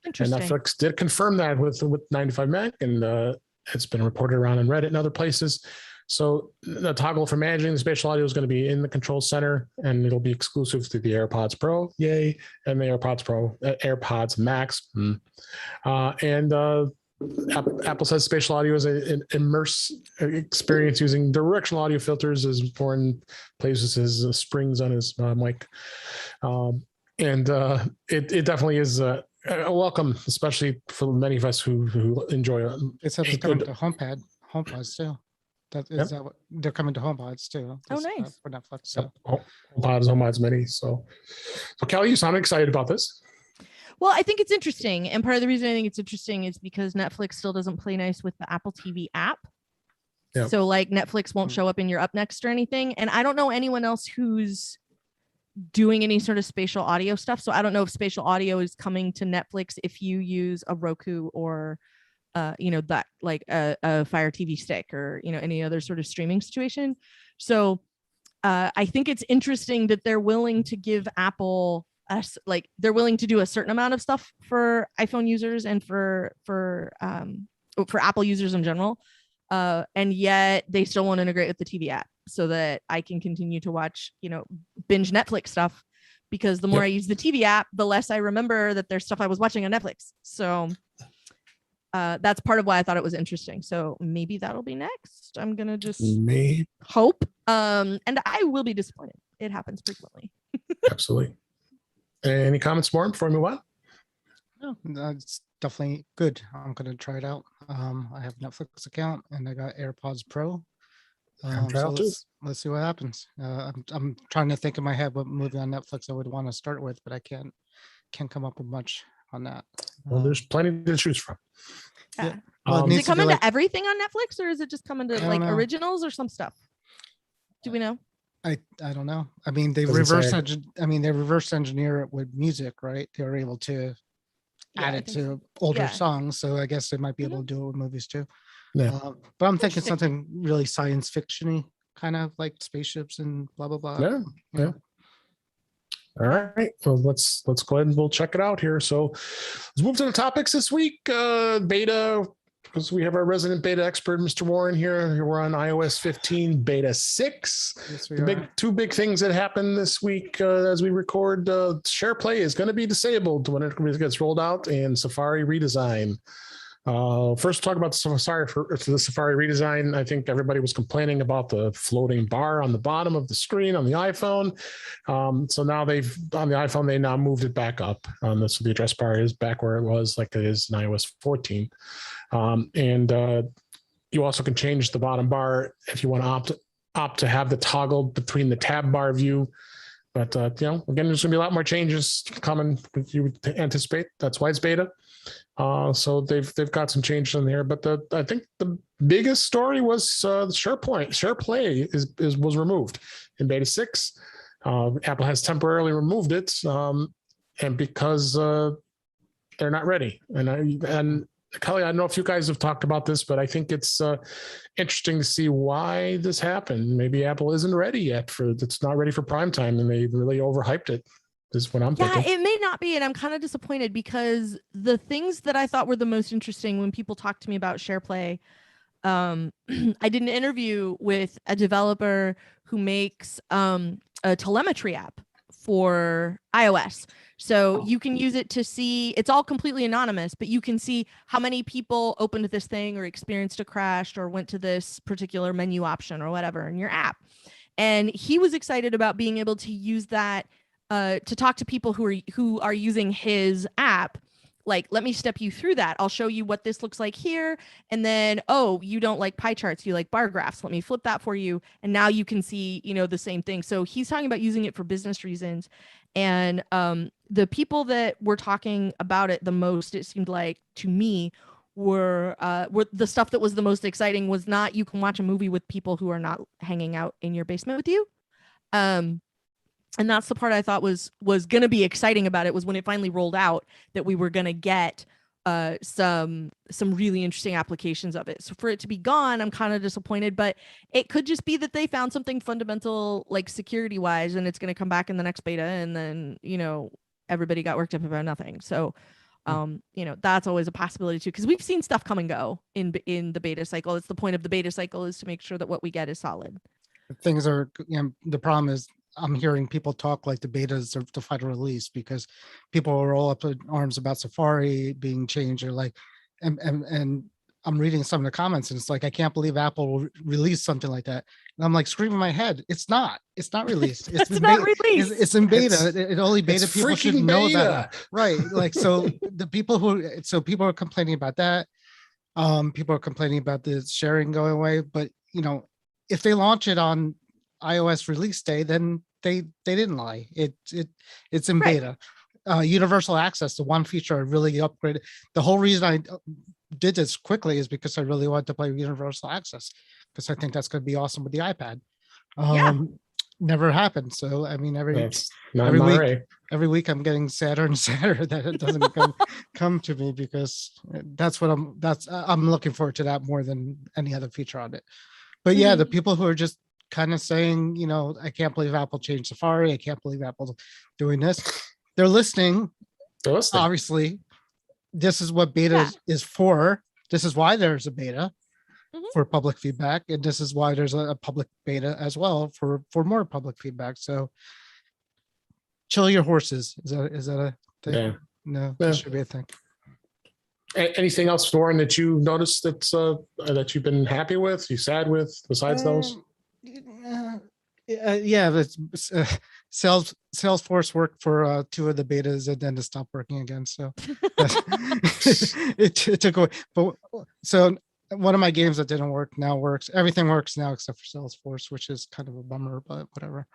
And Netflix did confirm that with 9 to 5 Mac, and it's been reported around on Reddit and other places. So the toggle for managing the spatial audio is going to be in the control center, and it'll be exclusive to the AirPods Pro, yay, and the AirPods Max. Apple says spatial audio is an immersive experience using directional audio filters, as Warren places his springs on his mic. It definitely is a welcome, especially for many of us who enjoy it. It's coming to HomePods too. That what they're coming to HomePods too. Oh, nice. For Netflix. So. HomePods Mini. So Kelly, you sound excited about this. Well, I think it's interesting. And part of the reason I think it's interesting is because Netflix still doesn't play nice with the Apple TV app. Yep. So like Netflix won't show up in your Up Next or anything. And I don't know anyone else who's doing any sort of spatial audio stuff. So I don't know if spatial audio is coming to Netflix if you use a Roku or that like a Fire TV stick or any other sort of streaming situation. So I think it's interesting that they're willing to give Apple they're willing to do a certain amount of stuff for iPhone users and for Apple users in general, and yet they still won't integrate with the TV app so that I can continue to watch binge Netflix stuff, because the more I use the TV app, the less I remember that there's stuff I was watching on Netflix. So that's part of why I thought it was interesting. So maybe that'll be next. I'm gonna just hope. And I will be disappointed. It happens frequently. Absolutely. Any comments, Warren, before we move on? No, that's definitely good. I'm gonna try it out. I have Netflix account and I got AirPods Pro. So let's see what happens. I'm trying to think in my head what movie on Netflix I would want to start with, but I can't come up with much. on that. Well, there's plenty to choose from. Yeah. Well, Is it coming to everything on Netflix, or is it just coming to like originals or some stuff? Do we know? I don't know. I mean, they reverse engineer it with music, right? They were able to add it to older songs, so I guess they might be able to do it with movies too. Yeah. But I'm thinking something really science fiction-y, kind of like spaceships and blah blah blah. Yeah. All right. Well, let's go ahead and we'll check it out here. So let's move to the topics this week. Beta, because we have our resident beta expert, Mr. Warren here. We're on iOS 15 beta 6. Yes, Two big things that happened this week as we record. SharePlay is going to be disabled when it gets rolled out, and Safari redesign. First, talk about the Safari redesign. I think everybody was complaining about the floating bar on the bottom of the screen on the iPhone. So now on the iPhone, they now moved it back up. So the address bar is back where it was, like it is in iOS 14. And you also can change the bottom bar if you want to opt to have the toggle between the tab bar view. But again, there's going to be a lot more changes coming. You would anticipate. That's why it's beta. So they've got some changes in there, but I think the biggest story was SharePlay was removed in beta 6. Apple has temporarily removed it, and because they're not ready. And Kelly, I don't know if you guys have talked about this, but I think it's interesting to see why this happened. Maybe Apple isn't ready yet it's not ready for prime time, and they really overhyped it. Is what I'm thinking. Yeah, it may not be, and I'm kind of disappointed because the things that I thought were the most interesting when people talked to me about SharePlay, I did an interview with a developer who makes a telemetry app for iOS. So you can use it to see, it's all completely anonymous, but you can see how many people opened this thing or experienced a crash or went to this particular menu option or whatever in your app. And he was excited about being able to use that to talk to people who are using his app. Like, let me step you through that. I'll show you what this looks like here. And then, oh, you don't like pie charts, you like bar graphs. Let me flip that for you. And now you can see, the same thing. So he's talking about using it for business reasons. And the people that were talking about it the most, it seemed like to me, were the stuff that was the most exciting was not you can watch a movie with people who are not hanging out in your basement with you. And that's the part I thought was going to be exciting about it, was when it finally rolled out that we were going to get some really interesting applications of it. So for it to be gone, I'm kind of disappointed, but it could just be that they found something fundamental, like security wise, and it's going to come back in the next beta. And then, everybody got worked up about nothing. So, that's always a possibility too, because we've seen stuff come and go in the beta cycle. It's the point of the beta cycle is to make sure that what we get is solid. Things are, the problem is, I'm hearing people talk like the beta is the final release, because people are all up in arms about Safari being changed, or like, and I'm reading some of the comments, and it's like, I can't believe Apple will release something like that. And I'm like screaming in my head, it's not released. It's not released. It's in beta. It only beta people should know that. Right. Like, so people are complaining about that. People are complaining about the sharing going away, but if they launch it on iOS release day, then they didn't lie. It's in beta. Universal access, the one feature I really upgraded. The whole reason I did this quickly is because I really wanted to play universal access, because I think that's going to be awesome with the iPad. Never happened. So I mean, every week I'm getting sadder and sadder that it doesn't come to me, because I'm looking forward to that more than any other feature on it. But yeah, the people who are just kind of saying, I can't believe Apple changed Safari. I can't believe Apple's doing this. They're listening. Obviously, this is what beta is for. This is why there's a beta for public feedback. And this is why there's a public beta as well for more public feedback. So chill your horses. Is that a thing? Yeah. No, that should be a thing. Anything else, Warren, that you noticed that you've been happy with, you sad with, besides those? Salesforce worked for 2 of the betas and then it stopped working again. So it took away. But so one of my games that didn't work now works. Everything works now except for Salesforce, which is kind of a bummer, but whatever.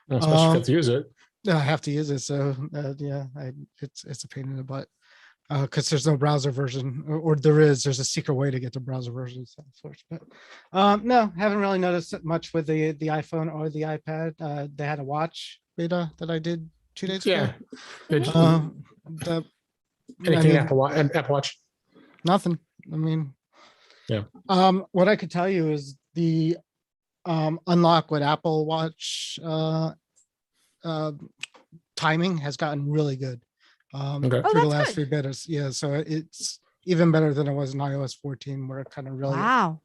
Especially if you have to use it. I have to use it. So it's a pain in the butt. because there's no browser version, or there's a secret way to get the browser version. But no, haven't really noticed much with the iPhone or the iPad. They had a watch beta that I did 2 days ago. Anything Apple Watch? Nothing. I mean, yeah. What I could tell you is the unlock with Apple Watch timing has gotten really good through the last few betas. Yeah, so it's even better than it was in iOS 14, where it kind of really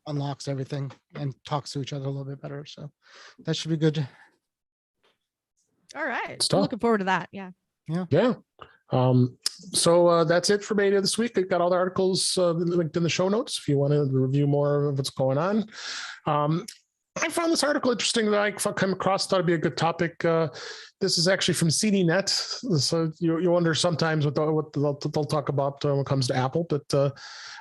unlocks everything and talks to each other a little bit better. So that should be good. All right. I'm looking forward to that. Yeah. So that's it for beta this week. I've got all the articles linked in the show notes if you want to review more of what's going on. I found this article interesting that I came across, thought it'd be a good topic. This is actually from CDNet. So you wonder sometimes what they'll talk about when it comes to Apple, but I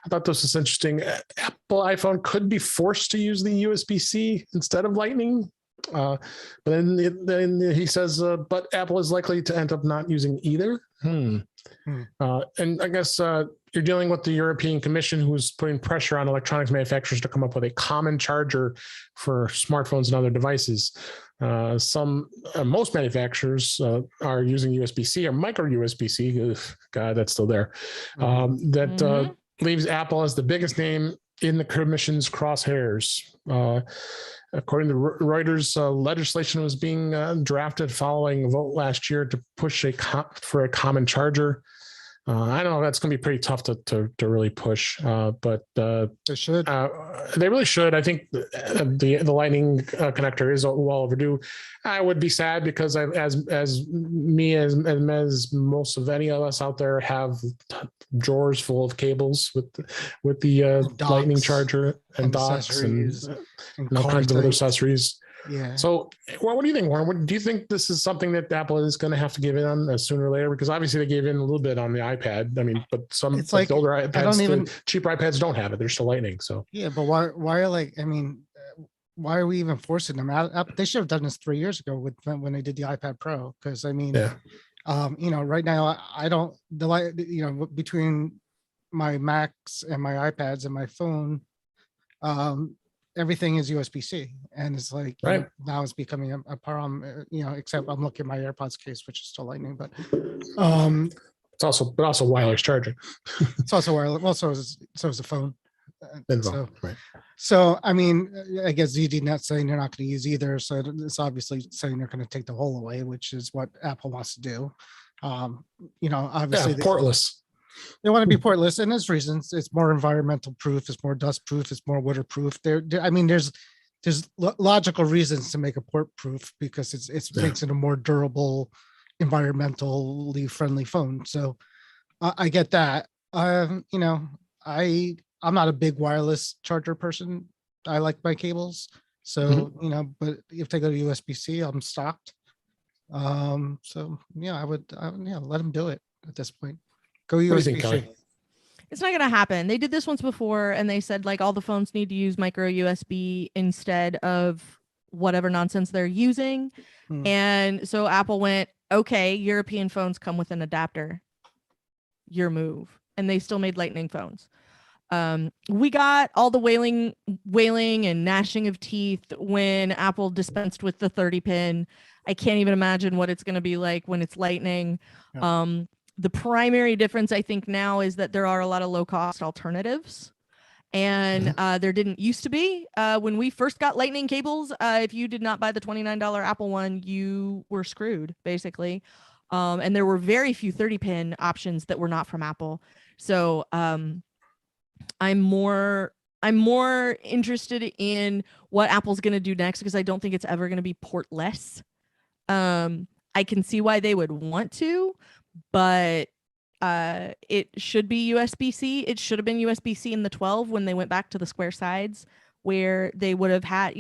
thought this was interesting. Apple iPhone could be forced to use the USB-C instead of Lightning. But then he says, but Apple is likely to end up not using either. And I guess you're dealing with the European Commission, who's putting pressure on electronics manufacturers to come up with a common charger for smartphones and other devices. Most manufacturers are using USB-C or micro USB-C. God, that's still there. That leaves Apple as the biggest name in the Commission's crosshairs. According to Reuters, legislation was being drafted following a vote last year to push for a common charger. I don't know. That's going to be pretty tough to really push, but they should. They really should. I think the Lightning connector is well overdue. I would be sad because as most of any of us out there have drawers full of cables with the Lightning charger and docks and all kinds of other accessories. Yeah. So, what do you think, Warren? Do you think this is something that Apple is going to have to give in on sooner or later? Because obviously they gave in a little bit on the iPad. I mean, but some it's like older iPads, cheaper iPads don't have it. They're still Lightning. So yeah, but why are we even forcing them out? They should have done this 3 years ago when they did the iPad Pro. Because I mean, right now I don't between my Macs and my iPads and my phone, everything is USB-C, and it's like now it's becoming a problem. Except I'm looking at my AirPods case, which is still Lightning, but it's also wireless charging. It's also wireless. Well, so is the phone. So I mean, I guess ZDNet's saying they're not going to use either. So it's obviously saying they're going to take the whole away, which is what Apple wants to do. Obviously portless. They want to be portless, and there's reasons. It's more environmental proof. It's more dust proof. It's more waterproof. There's logical reasons to make a port proof because it makes it a more durable, environmentally friendly phone. So I get that. I'm not a big wireless charger person. I like my cables. So but if they go to USB-C, I'm stocked. So yeah, I would let them do it at this point. Go USB-C. It's not going to happen. They did this once before, and they said like all the phones need to use micro USB instead of whatever nonsense they're using. And so Apple went, okay, European phones come with an adapter. Your move. And they still made Lightning phones. We got all the wailing and gnashing of teeth when Apple dispensed with the 30-pin. I can't even imagine what it's going to be like when it's Lightning. Yeah. The primary difference, I think, now is that there are a lot of low-cost alternatives. And there didn't used to be. When we first got Lightning cables, if you did not buy the $29 Apple one, you were screwed, basically. And there were very few 30-pin options that were not from Apple. So I'm more interested in what Apple's going to do next, because I don't think it's ever going to be portless. I can see why they would want to, but it should be USB-C. It should have been USB-C in the 12 when they went back to the square sides, where they would have had,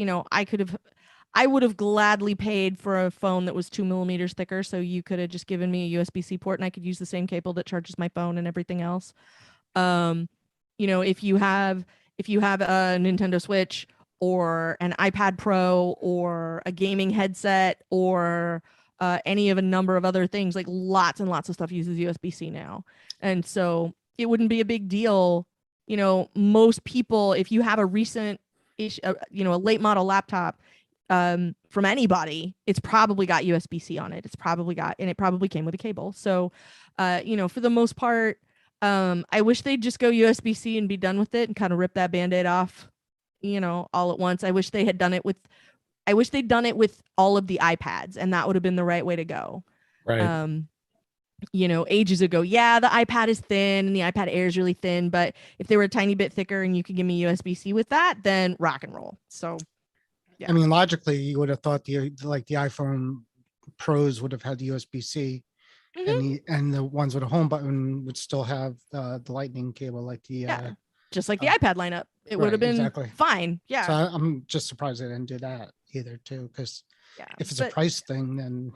I would have gladly paid for a phone that was 2 millimeters thicker. So you could have just given me a USB-C port and I could use the same cable that charges my phone and everything else. If you have a Nintendo Switch or an iPad Pro or a gaming headset or any of a number of other things. Like lots and lots of stuff uses USB-C now. And so it wouldn't be a big deal. You know, most people, if you have a recent, a late model laptop from anybody, it's probably got USB-C on it. It's probably got, and it probably came with a cable. So, for the most part, I wish they'd just go USB-C and be done with it and kind of rip that Band-Aid off, all at once. I wish they'd done it with all of the iPads, and that would have been the right way to go. Right. Ages ago, yeah, the iPad is thin and the iPad Air is really thin, but if they were a tiny bit thicker and you could give me USB-C with that, then rock and roll. So, yeah. I mean, logically, you would have thought the iPhone Pros would have had USB-C, and the ones with a home button would still have the Lightning cable, like the just like the iPad lineup. It would have been fine. Yeah. So I'm just surprised they didn't do that either, too, because if it's a price thing, then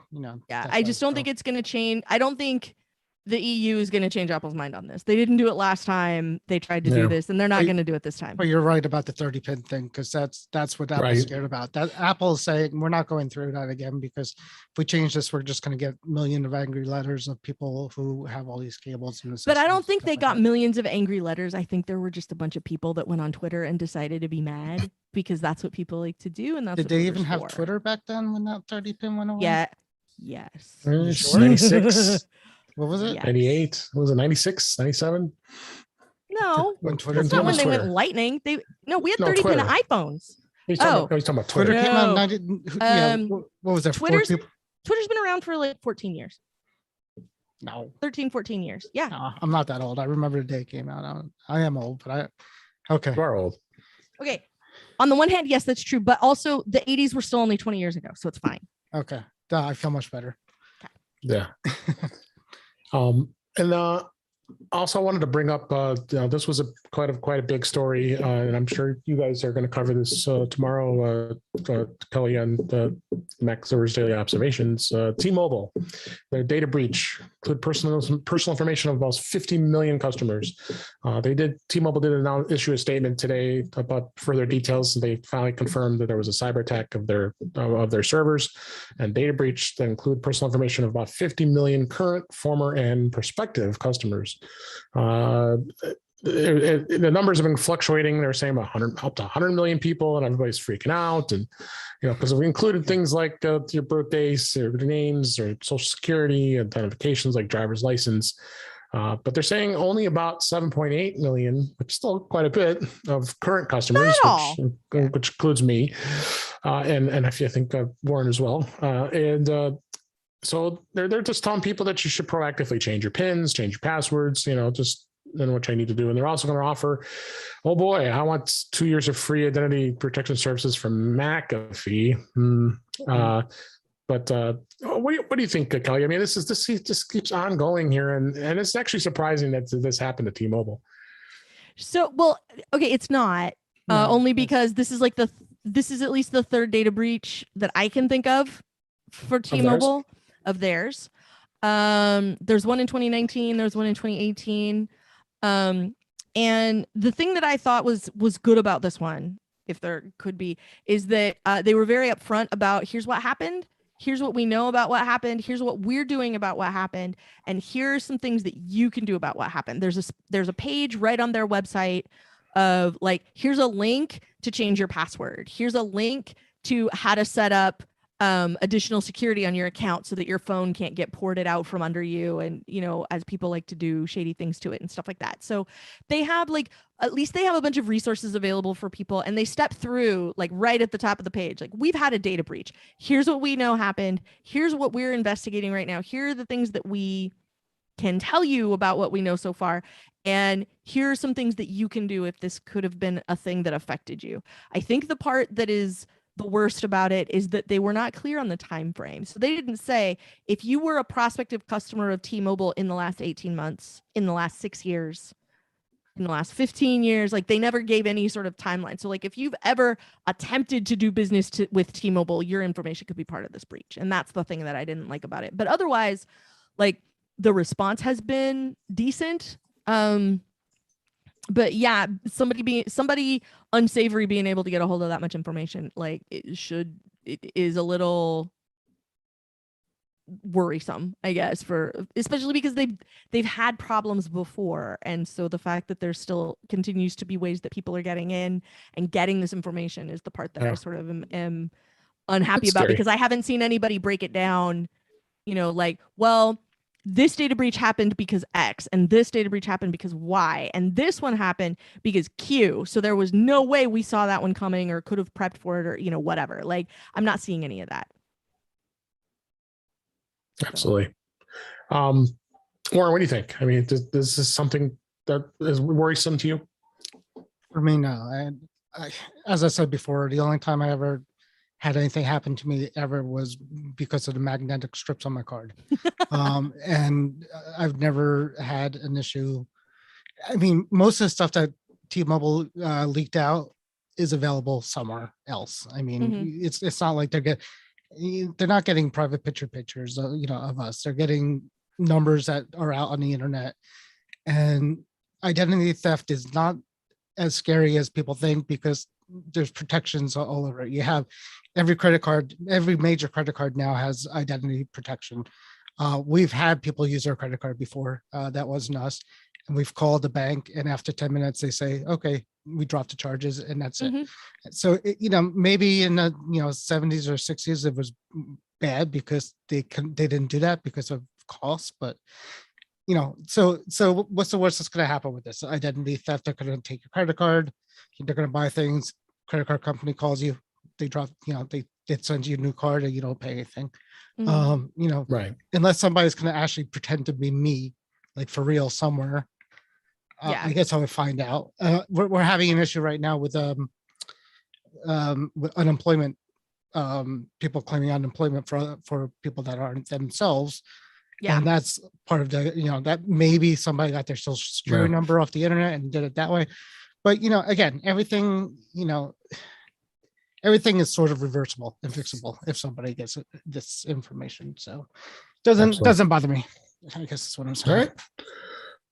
I just don't think it's going to change. I don't think the EU is going to change Apple's mind on this. They didn't do it last time. They tried to do this, and they're not going to do it this time. Well, you're right about the 30-pin thing, because that's what Apple's scared about. That Apple is saying we're not going through that again, because if we change this, we're just going to get millions of angry letters of people who have all these cables. But I don't think they got millions of angry letters. I think there were just a bunch of people that went on Twitter and decided to be mad because that's what people like to do. And that's did they even have Twitter back then when that 30-pin went away? Yeah. Yes. 96. What was it? Yes. 98. What was it? 96, 97? No, Twitter that's not when they went Lightning. We had 30-pin iPhones. He's talking about Twitter. Twitter came out in 90. What was that? Twitter's been around for like 14 years. No. 13, 14 years. Yeah. No, I'm not that old. I remember the day it came out. I am old, but okay. You are old. Okay. On the one hand, yes, that's true. But also the 80s were still only 20 years ago. So it's fine. Okay. I feel much better. Okay. Yeah. And also wanted to bring up, this was quite a big story, and I'm sure you guys are going to cover this tomorrow, Kelly, on the Max Server's Daily Observations. T-Mobile, their data breach include personal information of almost 50 million customers. T-Mobile did issue a statement today about further details. They finally confirmed that there was a cyber attack of their servers and data breach that include personal information of about 50 million current, former, and prospective customers. The numbers have been fluctuating. They're saying up to 100 million people, and everybody's freaking out. And because we included things like your birthdays, or names, or social security identifications like driver's license. But they're saying only about 7.8 million, which is still quite a bit of current customers, which includes me, and I think Warren as well. So they're just telling people that you should proactively change your PINs, change your passwords, just then which I need to do. And they're also going to offer, oh boy, I want 2 years of free identity protection services from McAfee. But what do you think, Kelly? I mean, this just keeps on going here, and it's actually surprising that this happened to T-Mobile. So, well, okay, it's not only because this is at least the third data breach that I can think of for T-Mobile of theirs. There's one in 2019. There's one in 2018. And the thing that I thought was good about this one, if there could be, is that they were very upfront about here's what happened. Here's what we know about what happened. Here's what we're doing about what happened. And here are some things that you can do about what happened. There's a page right on their website of here's a link to change your password. Here's a link to how to set up additional security on your account so that your phone can't get ported out from under you. And, as people like to do shady things to it and stuff like that. So they have at least they have a bunch of resources available for people, and they step through right at the top of the page. We've had a data breach. Here's what we know happened. Here's what we're investigating right now. Here are the things that we can tell you about what we know so far. And here are some things that you can do if this could have been a thing that affected you. I think the part that is the worst about it is that they were not clear on the time frame. So they didn't say if you were a prospective customer of T-Mobile in the last 18 months, in the last 6 years, in the last 15 years, they never gave any sort of timeline. So if you've ever attempted to do business with T-Mobile, your information could be part of this breach. And that's the thing that I didn't like about it. But otherwise, the response has been decent. But yeah, somebody unsavory being able to get a hold of that much information, it is a little worrisome, I guess, especially because they've had problems before, and so the fact that there still continues to be ways that people are getting in and getting this information is the part that I sort of am unhappy about, because I haven't seen anybody break it down, like, well, this data breach happened because X, and this data breach happened because Y, and this one happened because Q. So there was no way we saw that one coming or could have prepped for it, or, whatever. Like, I'm not seeing any of that. Absolutely. Warren, what do you think? I mean, this is something that is worrisome to you? For me, no. I, as I said before, the only time I ever had anything happen to me ever was because of the magnetic strips on my card. And I've never had an issue. I mean, most of the stuff that T-Mobile leaked out is available somewhere else. I mean, it's not like they're not getting private pictures, of us. They're getting numbers that are out on the internet. And identity theft is not as scary as people think, because there's protections all over it. You have every major credit card now has identity protection. We've had people use our credit card before. That wasn't us. And we've called the bank, and after 10 minutes, they say, okay, we dropped the charges, and that's it. So, maybe in the 70s or 60s, it was bad because they didn't do that because of costs. But, so what's the worst that's going to happen with this? Identity theft, they're going to take your credit card. They're going to buy things. Credit card company calls you. They drop, they send you a new card and you don't pay anything. Right. Unless somebody's going to actually pretend to be me, like for real somewhere. I guess I would find out. We're having an issue right now with unemployment, people claiming unemployment for people that aren't themselves. Yeah. And that's part of the, that maybe somebody got their social security number off the internet and did it that way. But, again, everything is sort of reversible and fixable if somebody gets this information. So doesn't bother me. I guess that's what I'm saying.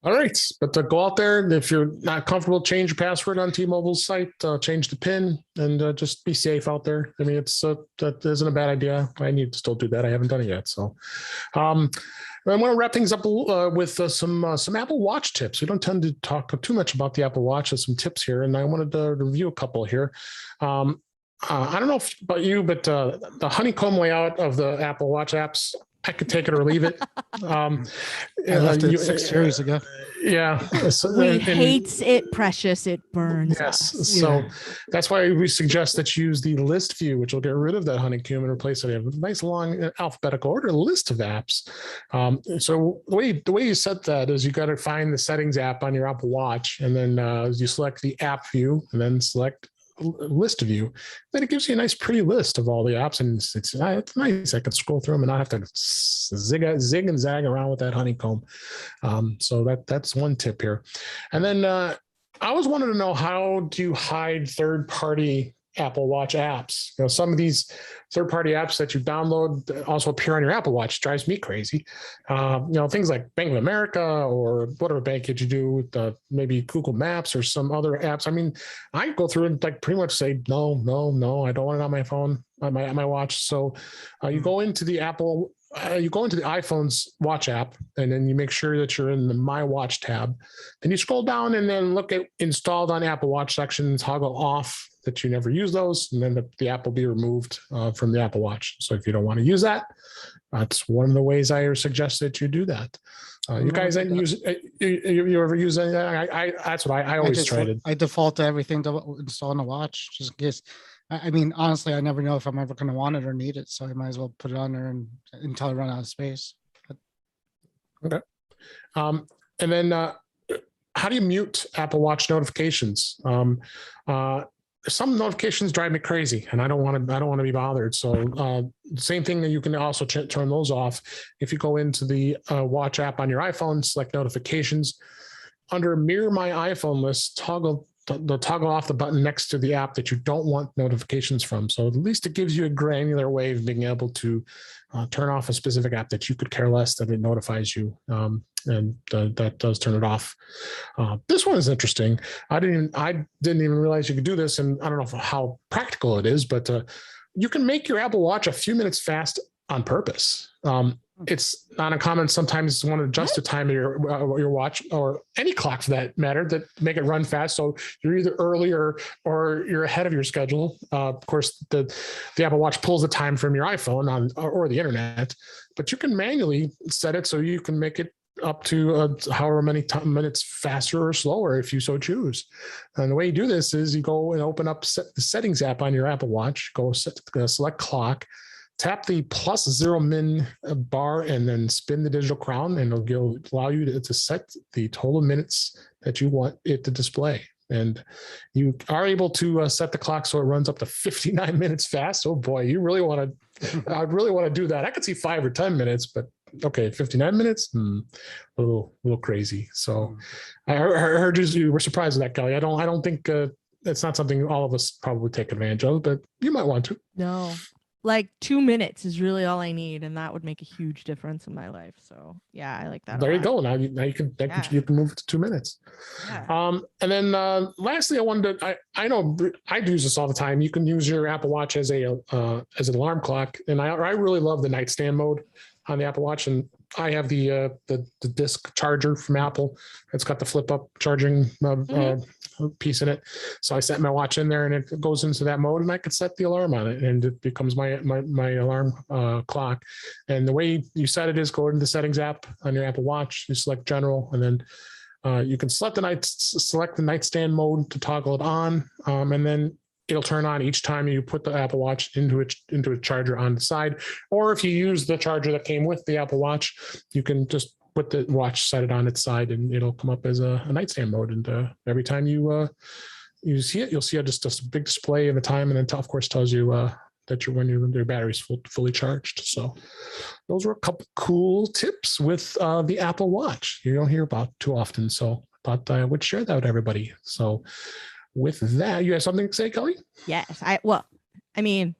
All right. But to go out there, if you're not comfortable, change your password on T-Mobile's site, change the PIN, and just be safe out there. I mean, that isn't a bad idea. I need to still do that. I haven't done it yet. So I want to wrap things up with some Apple Watch tips. We don't tend to talk too much about the Apple Watch. There's some tips here, and I wanted to review a couple here. I don't know about you, but the honeycomb layout of the Apple Watch apps, I could take it or leave it. I left it 6 years ago. Yeah. We hates it, precious. It burns. Yes. Us. So that's why we suggest that you use the list view, which will get rid of that honeycomb and replace it. You have a nice long alphabetical order list of apps. So the way you set that is you got to find the settings app on your Apple Watch, and then you select the app view, and then select list view. Then it gives you a nice pretty list of all the apps, and it's nice. I can scroll through them and not have to zig and zag around with that honeycomb. So that's one tip here. And then I always wanted to know, how do you hide third-party Apple Watch apps? Some of these third-party apps that you download also appear on your Apple Watch. Drives me crazy. Things like Bank of America or whatever bank did you do with maybe Google Maps or some other apps. I mean, I go through and pretty much say no, I don't want it on my phone, on my watch. So you go into the Apple. You go into the iPhone's watch app, and then you make sure that you're in the My Watch tab. Then you scroll down and then look at installed on Apple Watch section, toggle off that you never use those, and then the app will be removed from the Apple Watch. So if you don't want to use that, that's one of the ways I suggest that you do that. You guys use you ever use any? That's what I always tried. I default to everything to install on the watch, just in case. I mean, honestly, I never know if I'm ever going to want it or need it, so I might as well put it on there until I run out of space. Okay. And then how do you mute Apple Watch notifications? Some notifications drive me crazy, and I don't want to be bothered. So same thing, that you can also turn those off. If you go into the Watch app on your iPhone, select notifications, under Mirror My iPhone list, toggle off the button next to the app that you don't want notifications from. So at least it gives you a granular way of being able to turn off a specific app that you could care less that it notifies you. And that does turn it off. This one is interesting. I didn't even realize you could do this, and I don't know how practical it is, but you can make your Apple Watch a few minutes fast on purpose. it's not uncommon. Sometimes you want to adjust the time of your watch or any clock for that matter that make it run fast. So you're either earlier or you're ahead of your schedule. Of course, the Apple Watch pulls the time from your iPhone or the internet, but you can manually set it so you can make it up to however many minutes faster or slower if you so choose. And the way you do this is you go and open up the settings app on your Apple Watch, select clock, tap the +0 min bar and then spin the digital crown, and it'll allow you to set the total minutes that you want it to display. And you are able to set the clock so it runs up to 59 minutes fast. Oh boy, you really want to, I'd really want to do that. I could see 5 or 10 minutes, but okay, 59 minutes, a little crazy. So I heard you were surprised at that, Kelly. I don't think it's not something all of us probably take advantage of, but you might want to. No. Like 2 minutes is really all I need, and that would make a huge difference in my life. So yeah, I like that. There you go. Now you can move it to 2 minutes. Yeah. And then lastly, I wanted to. I know I use this all the time. You can use your Apple Watch as an alarm clock, and I really love the nightstand mode on the Apple Watch, and I have the disc charger from Apple. It's got the flip up charging piece in it. So I set my watch in there and it goes into that mode, and I can set the alarm on it, and it becomes my alarm clock. And the way you set it is go into the settings app on your Apple Watch, you select general, and then you can select the nightstand mode to toggle it on, and then it'll turn on each time you put the Apple Watch into a charger on the side. Or if you use the charger that came with the Apple Watch, you can just put the watch, set it on its side, and it'll come up as a nightstand mode. And every time you see it, you'll see just a big display of the time, and then of course tells you that when your battery's fully charged. So those were a couple cool tips with the Apple Watch you don't hear about too often. So I thought I would share that with everybody. So with that, you have something to say, Kelly? Yes. I mean,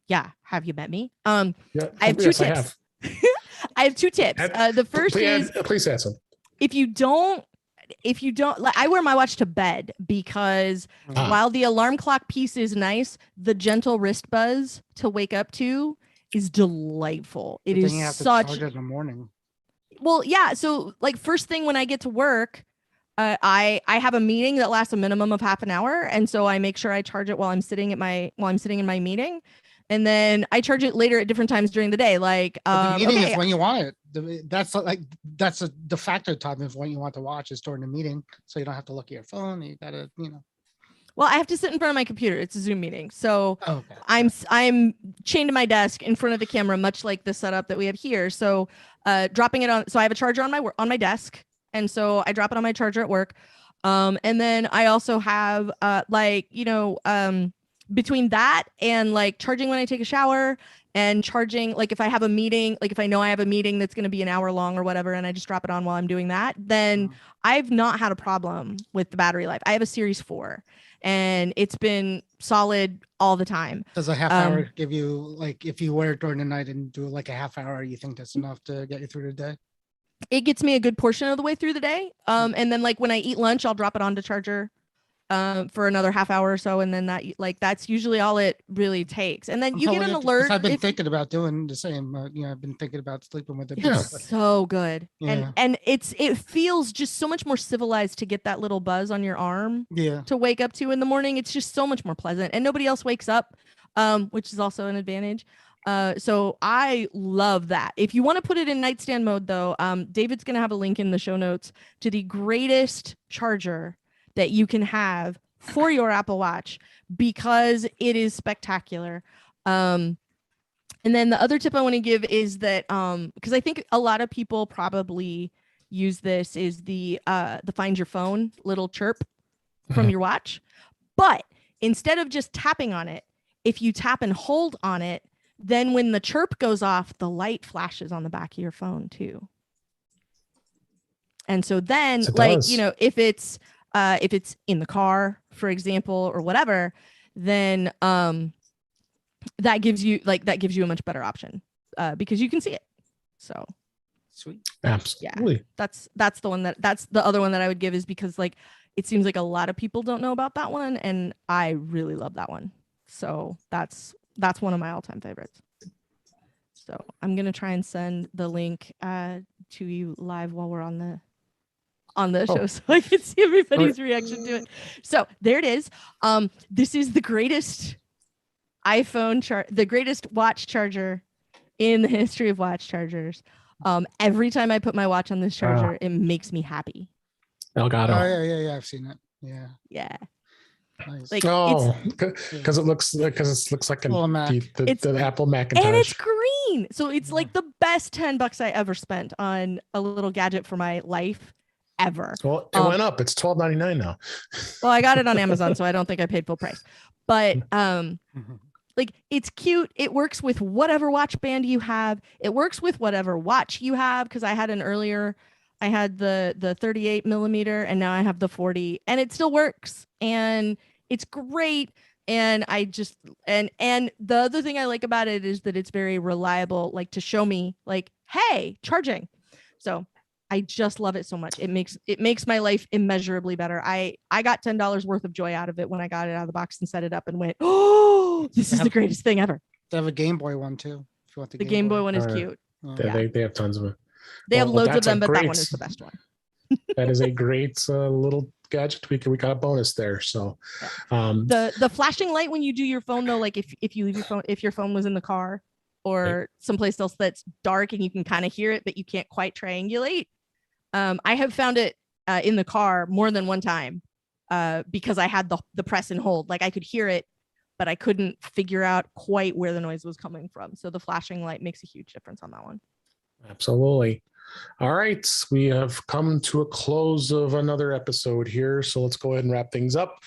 yeah. Have you met me? Yeah, I have 2 tips. I have 2 tips. The first is please ask them. If you don't, like, I wear my watch to bed because while the alarm clock piece is nice, the gentle wrist buzz to wake up to is delightful. It is such. Charge it in the morning. Well, yeah. So like first thing when I get to work, I have a meeting that lasts a minimum of half an hour, and so I make sure I charge it while I'm sitting in my meeting, and then I charge it later at different times during the day. Like the meeting is when you want it. That's a de facto time of when you want to watch is during the meeting, so you don't have to look at your phone. You gotta, Well, I have to sit in front of my computer. It's a Zoom meeting, so I'm chained to my desk in front of the camera, much like the setup that we have here. So dropping it on. So I have a charger on my desk. And so I drop it on my charger at work. And then I also have between that and like charging when I take a shower and charging, like if I have a meeting, like if I know I have a meeting that's going to be an hour long or whatever, and I just drop it on while I'm doing that, then I've not had a problem with the battery life. I have a Series 4 and it's been solid all the time. Does a half hour give you, like, if you wear it during the night and do like a half hour, you think that's enough to get you through the day? It gets me a good portion of the way through the day. And then like when I eat lunch, I'll drop it onto charger for another half hour or so. And then that's usually all it really takes. And then you get an alert. I've been thinking about doing the same. I've been thinking about sleeping with it. Yeah. So good. Yeah. And it feels just so much more civilized to get that little buzz on your arm to wake up to in the morning. It's just so much more pleasant, and nobody else wakes up, which is also an advantage. So I love that. If you want to put it in nightstand mode though, David's going to have a link in the show notes to the greatest charger that you can have for your Apple Watch, because it is spectacular. And then the other tip I want to give is that, because I think a lot of people probably use this, is the Find Your Phone little chirp from your watch. But instead of just tapping on it, if you tap and hold on it, then when the chirp goes off, the light flashes on the back of your phone too. And so then, if it's in the car, for example, or whatever, then that gives you a much better option because you can see it. So sweet. Absolutely. Yeah, that's the other one that I would give, is because like it seems like a lot of people don't know about that one, and I really love that one. So that's one of my all-time favorites. So I'm gonna try and send the link to you live while we're on the show, so I can see everybody's reaction to it. So there it is. This is the greatest the greatest watch charger in the history of watch chargers. Every time I put my watch on this charger, it makes me happy. Elgato. Oh yeah, I've seen it. Yeah. Nice. Like, because it looks like the Apple Macintosh, and it's green, so it's like the best $10 I ever spent on a little gadget for my life ever. Well, it went up. It's $12.99 now. Well, I got it on Amazon, so I don't think I paid full price. But like, it's cute. It works with whatever watch band you have. It works with whatever watch you have, because I had the 38 millimeter, and now I have the 40, and it still works, and it's great. And I just and the other thing I like about it is that it's very reliable, like to show me like, hey, charging. So I just love it so much. It makes my life immeasurably better. I got $10 worth of joy out of it when I got it out of the box and set it up and went, oh, this is the greatest thing ever. They have a Game Boy one too. If you want the Game Boy one is cute. They have tons of it. They have loads of them, but that one is the best one. That is a great little gadget. We got a bonus there. So the flashing light when you do your phone, though, like if you leave your phone, if your phone was in the car or someplace else that's dark and you can kind of hear it, but you can't quite triangulate. I have found it in the car more than one time because I had the press and hold. Like I could hear it, but I couldn't figure out quite where the noise was coming from. So the flashing light makes a huge difference on that one. Absolutely. All right, we have come to a close of another episode here, so let's go ahead and wrap things up.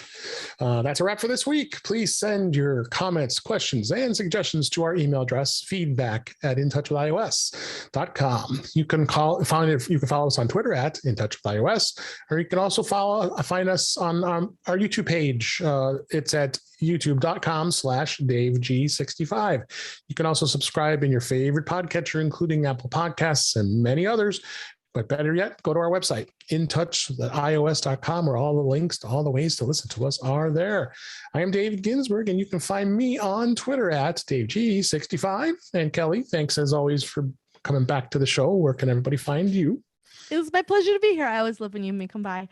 That's a wrap for this week. Please send your comments, questions, and suggestions to our email address, feedback@intouchwithios.com. You can follow us on Twitter @intouchwithios, or you can also find us on our YouTube page. It's at youtube.com/DaveG65. You can also subscribe in your favorite podcatcher, including Apple Podcasts and many others. But better yet, go to our website, intouchwithios.com, where all the links to all the ways to listen to us are there. I am David Ginsburg, and you can find me on Twitter @DaveG65. And Kelly, thanks as always for coming back to the show. Where can everybody find you? It was my pleasure to be here. I always love when you come by.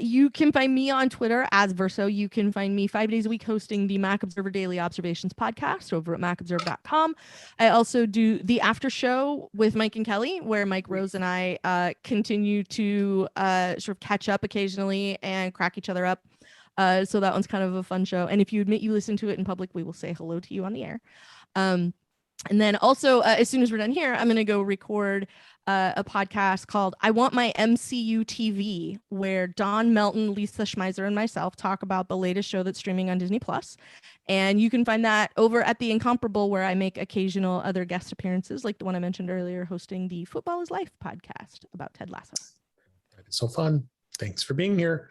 You can find me on Twitter as Verso. You can find me 5 days a week hosting the Mac Observer Daily Observations podcast over at macobserver.com. I also do the after show with Mike and Kelly, where Mike Rose and I continue to sort of catch up occasionally and crack each other up. So that one's kind of a fun show. And if you admit you listen to it in public, we will say hello to you on the air. And then also, as soon as we're done here, I'm going to go record a podcast called I Want My MCU TV, where Don Melton, Lisa Schmeiser, and myself talk about the latest show that's streaming on Disney Plus. And you can find that over at The Incomparable, where I make occasional other guest appearances, like the one I mentioned earlier, hosting the Football is Life podcast about Ted Lasso. That is so fun. Thanks for being here.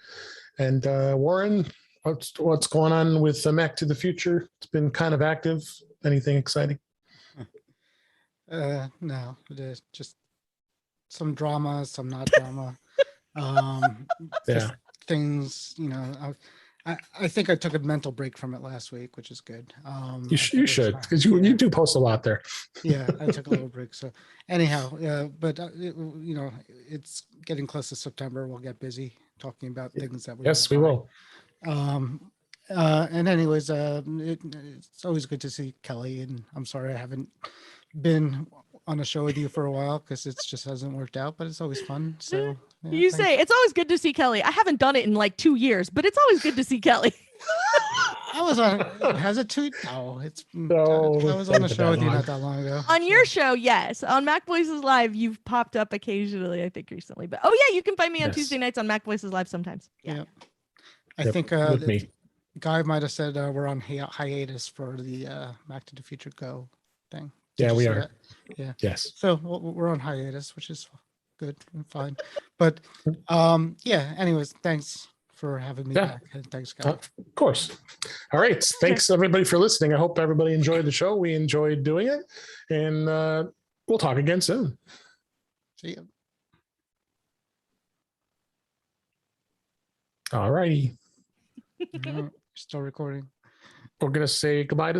And Warren, what's going on with Mac to the Future? It's been kind of active. Anything exciting? No, just some drama, some not drama. Just things, I think I took a mental break from it last week, which is good. You should, because you do post a lot there. Yeah, I took a little break. So anyhow, but it's getting close to September. We'll get busy talking about things that we will. And anyways, it's always good to see Kelly, and I'm sorry I haven't been on a show with you for a while because it just hasn't worked out, but it's always fun. So you say it's always good to see Kelly. I haven't done it in like 2 years, but it's always good to see Kelly. I was on. Has it two? No, it's. No, I was on a show with you not that long ago. On your show, yes. On Mac Voices Live, you've popped up occasionally, I think, recently. But oh yeah, you can find me on Tuesday nights on Mac Voices Live sometimes. Yeah. I think the guy might have said we're on hiatus for the Mac to the Future Go thing. Yeah, we are. Yeah. Yes. So we're on hiatus, which is good and fine. But anyways, thanks for having me back. And thanks, guys. Of course. All right. Thanks everybody for listening. I hope everybody enjoyed the show. We enjoyed doing it. And we'll talk again soon. See you. All righty. Still recording. We're going to say goodbye to the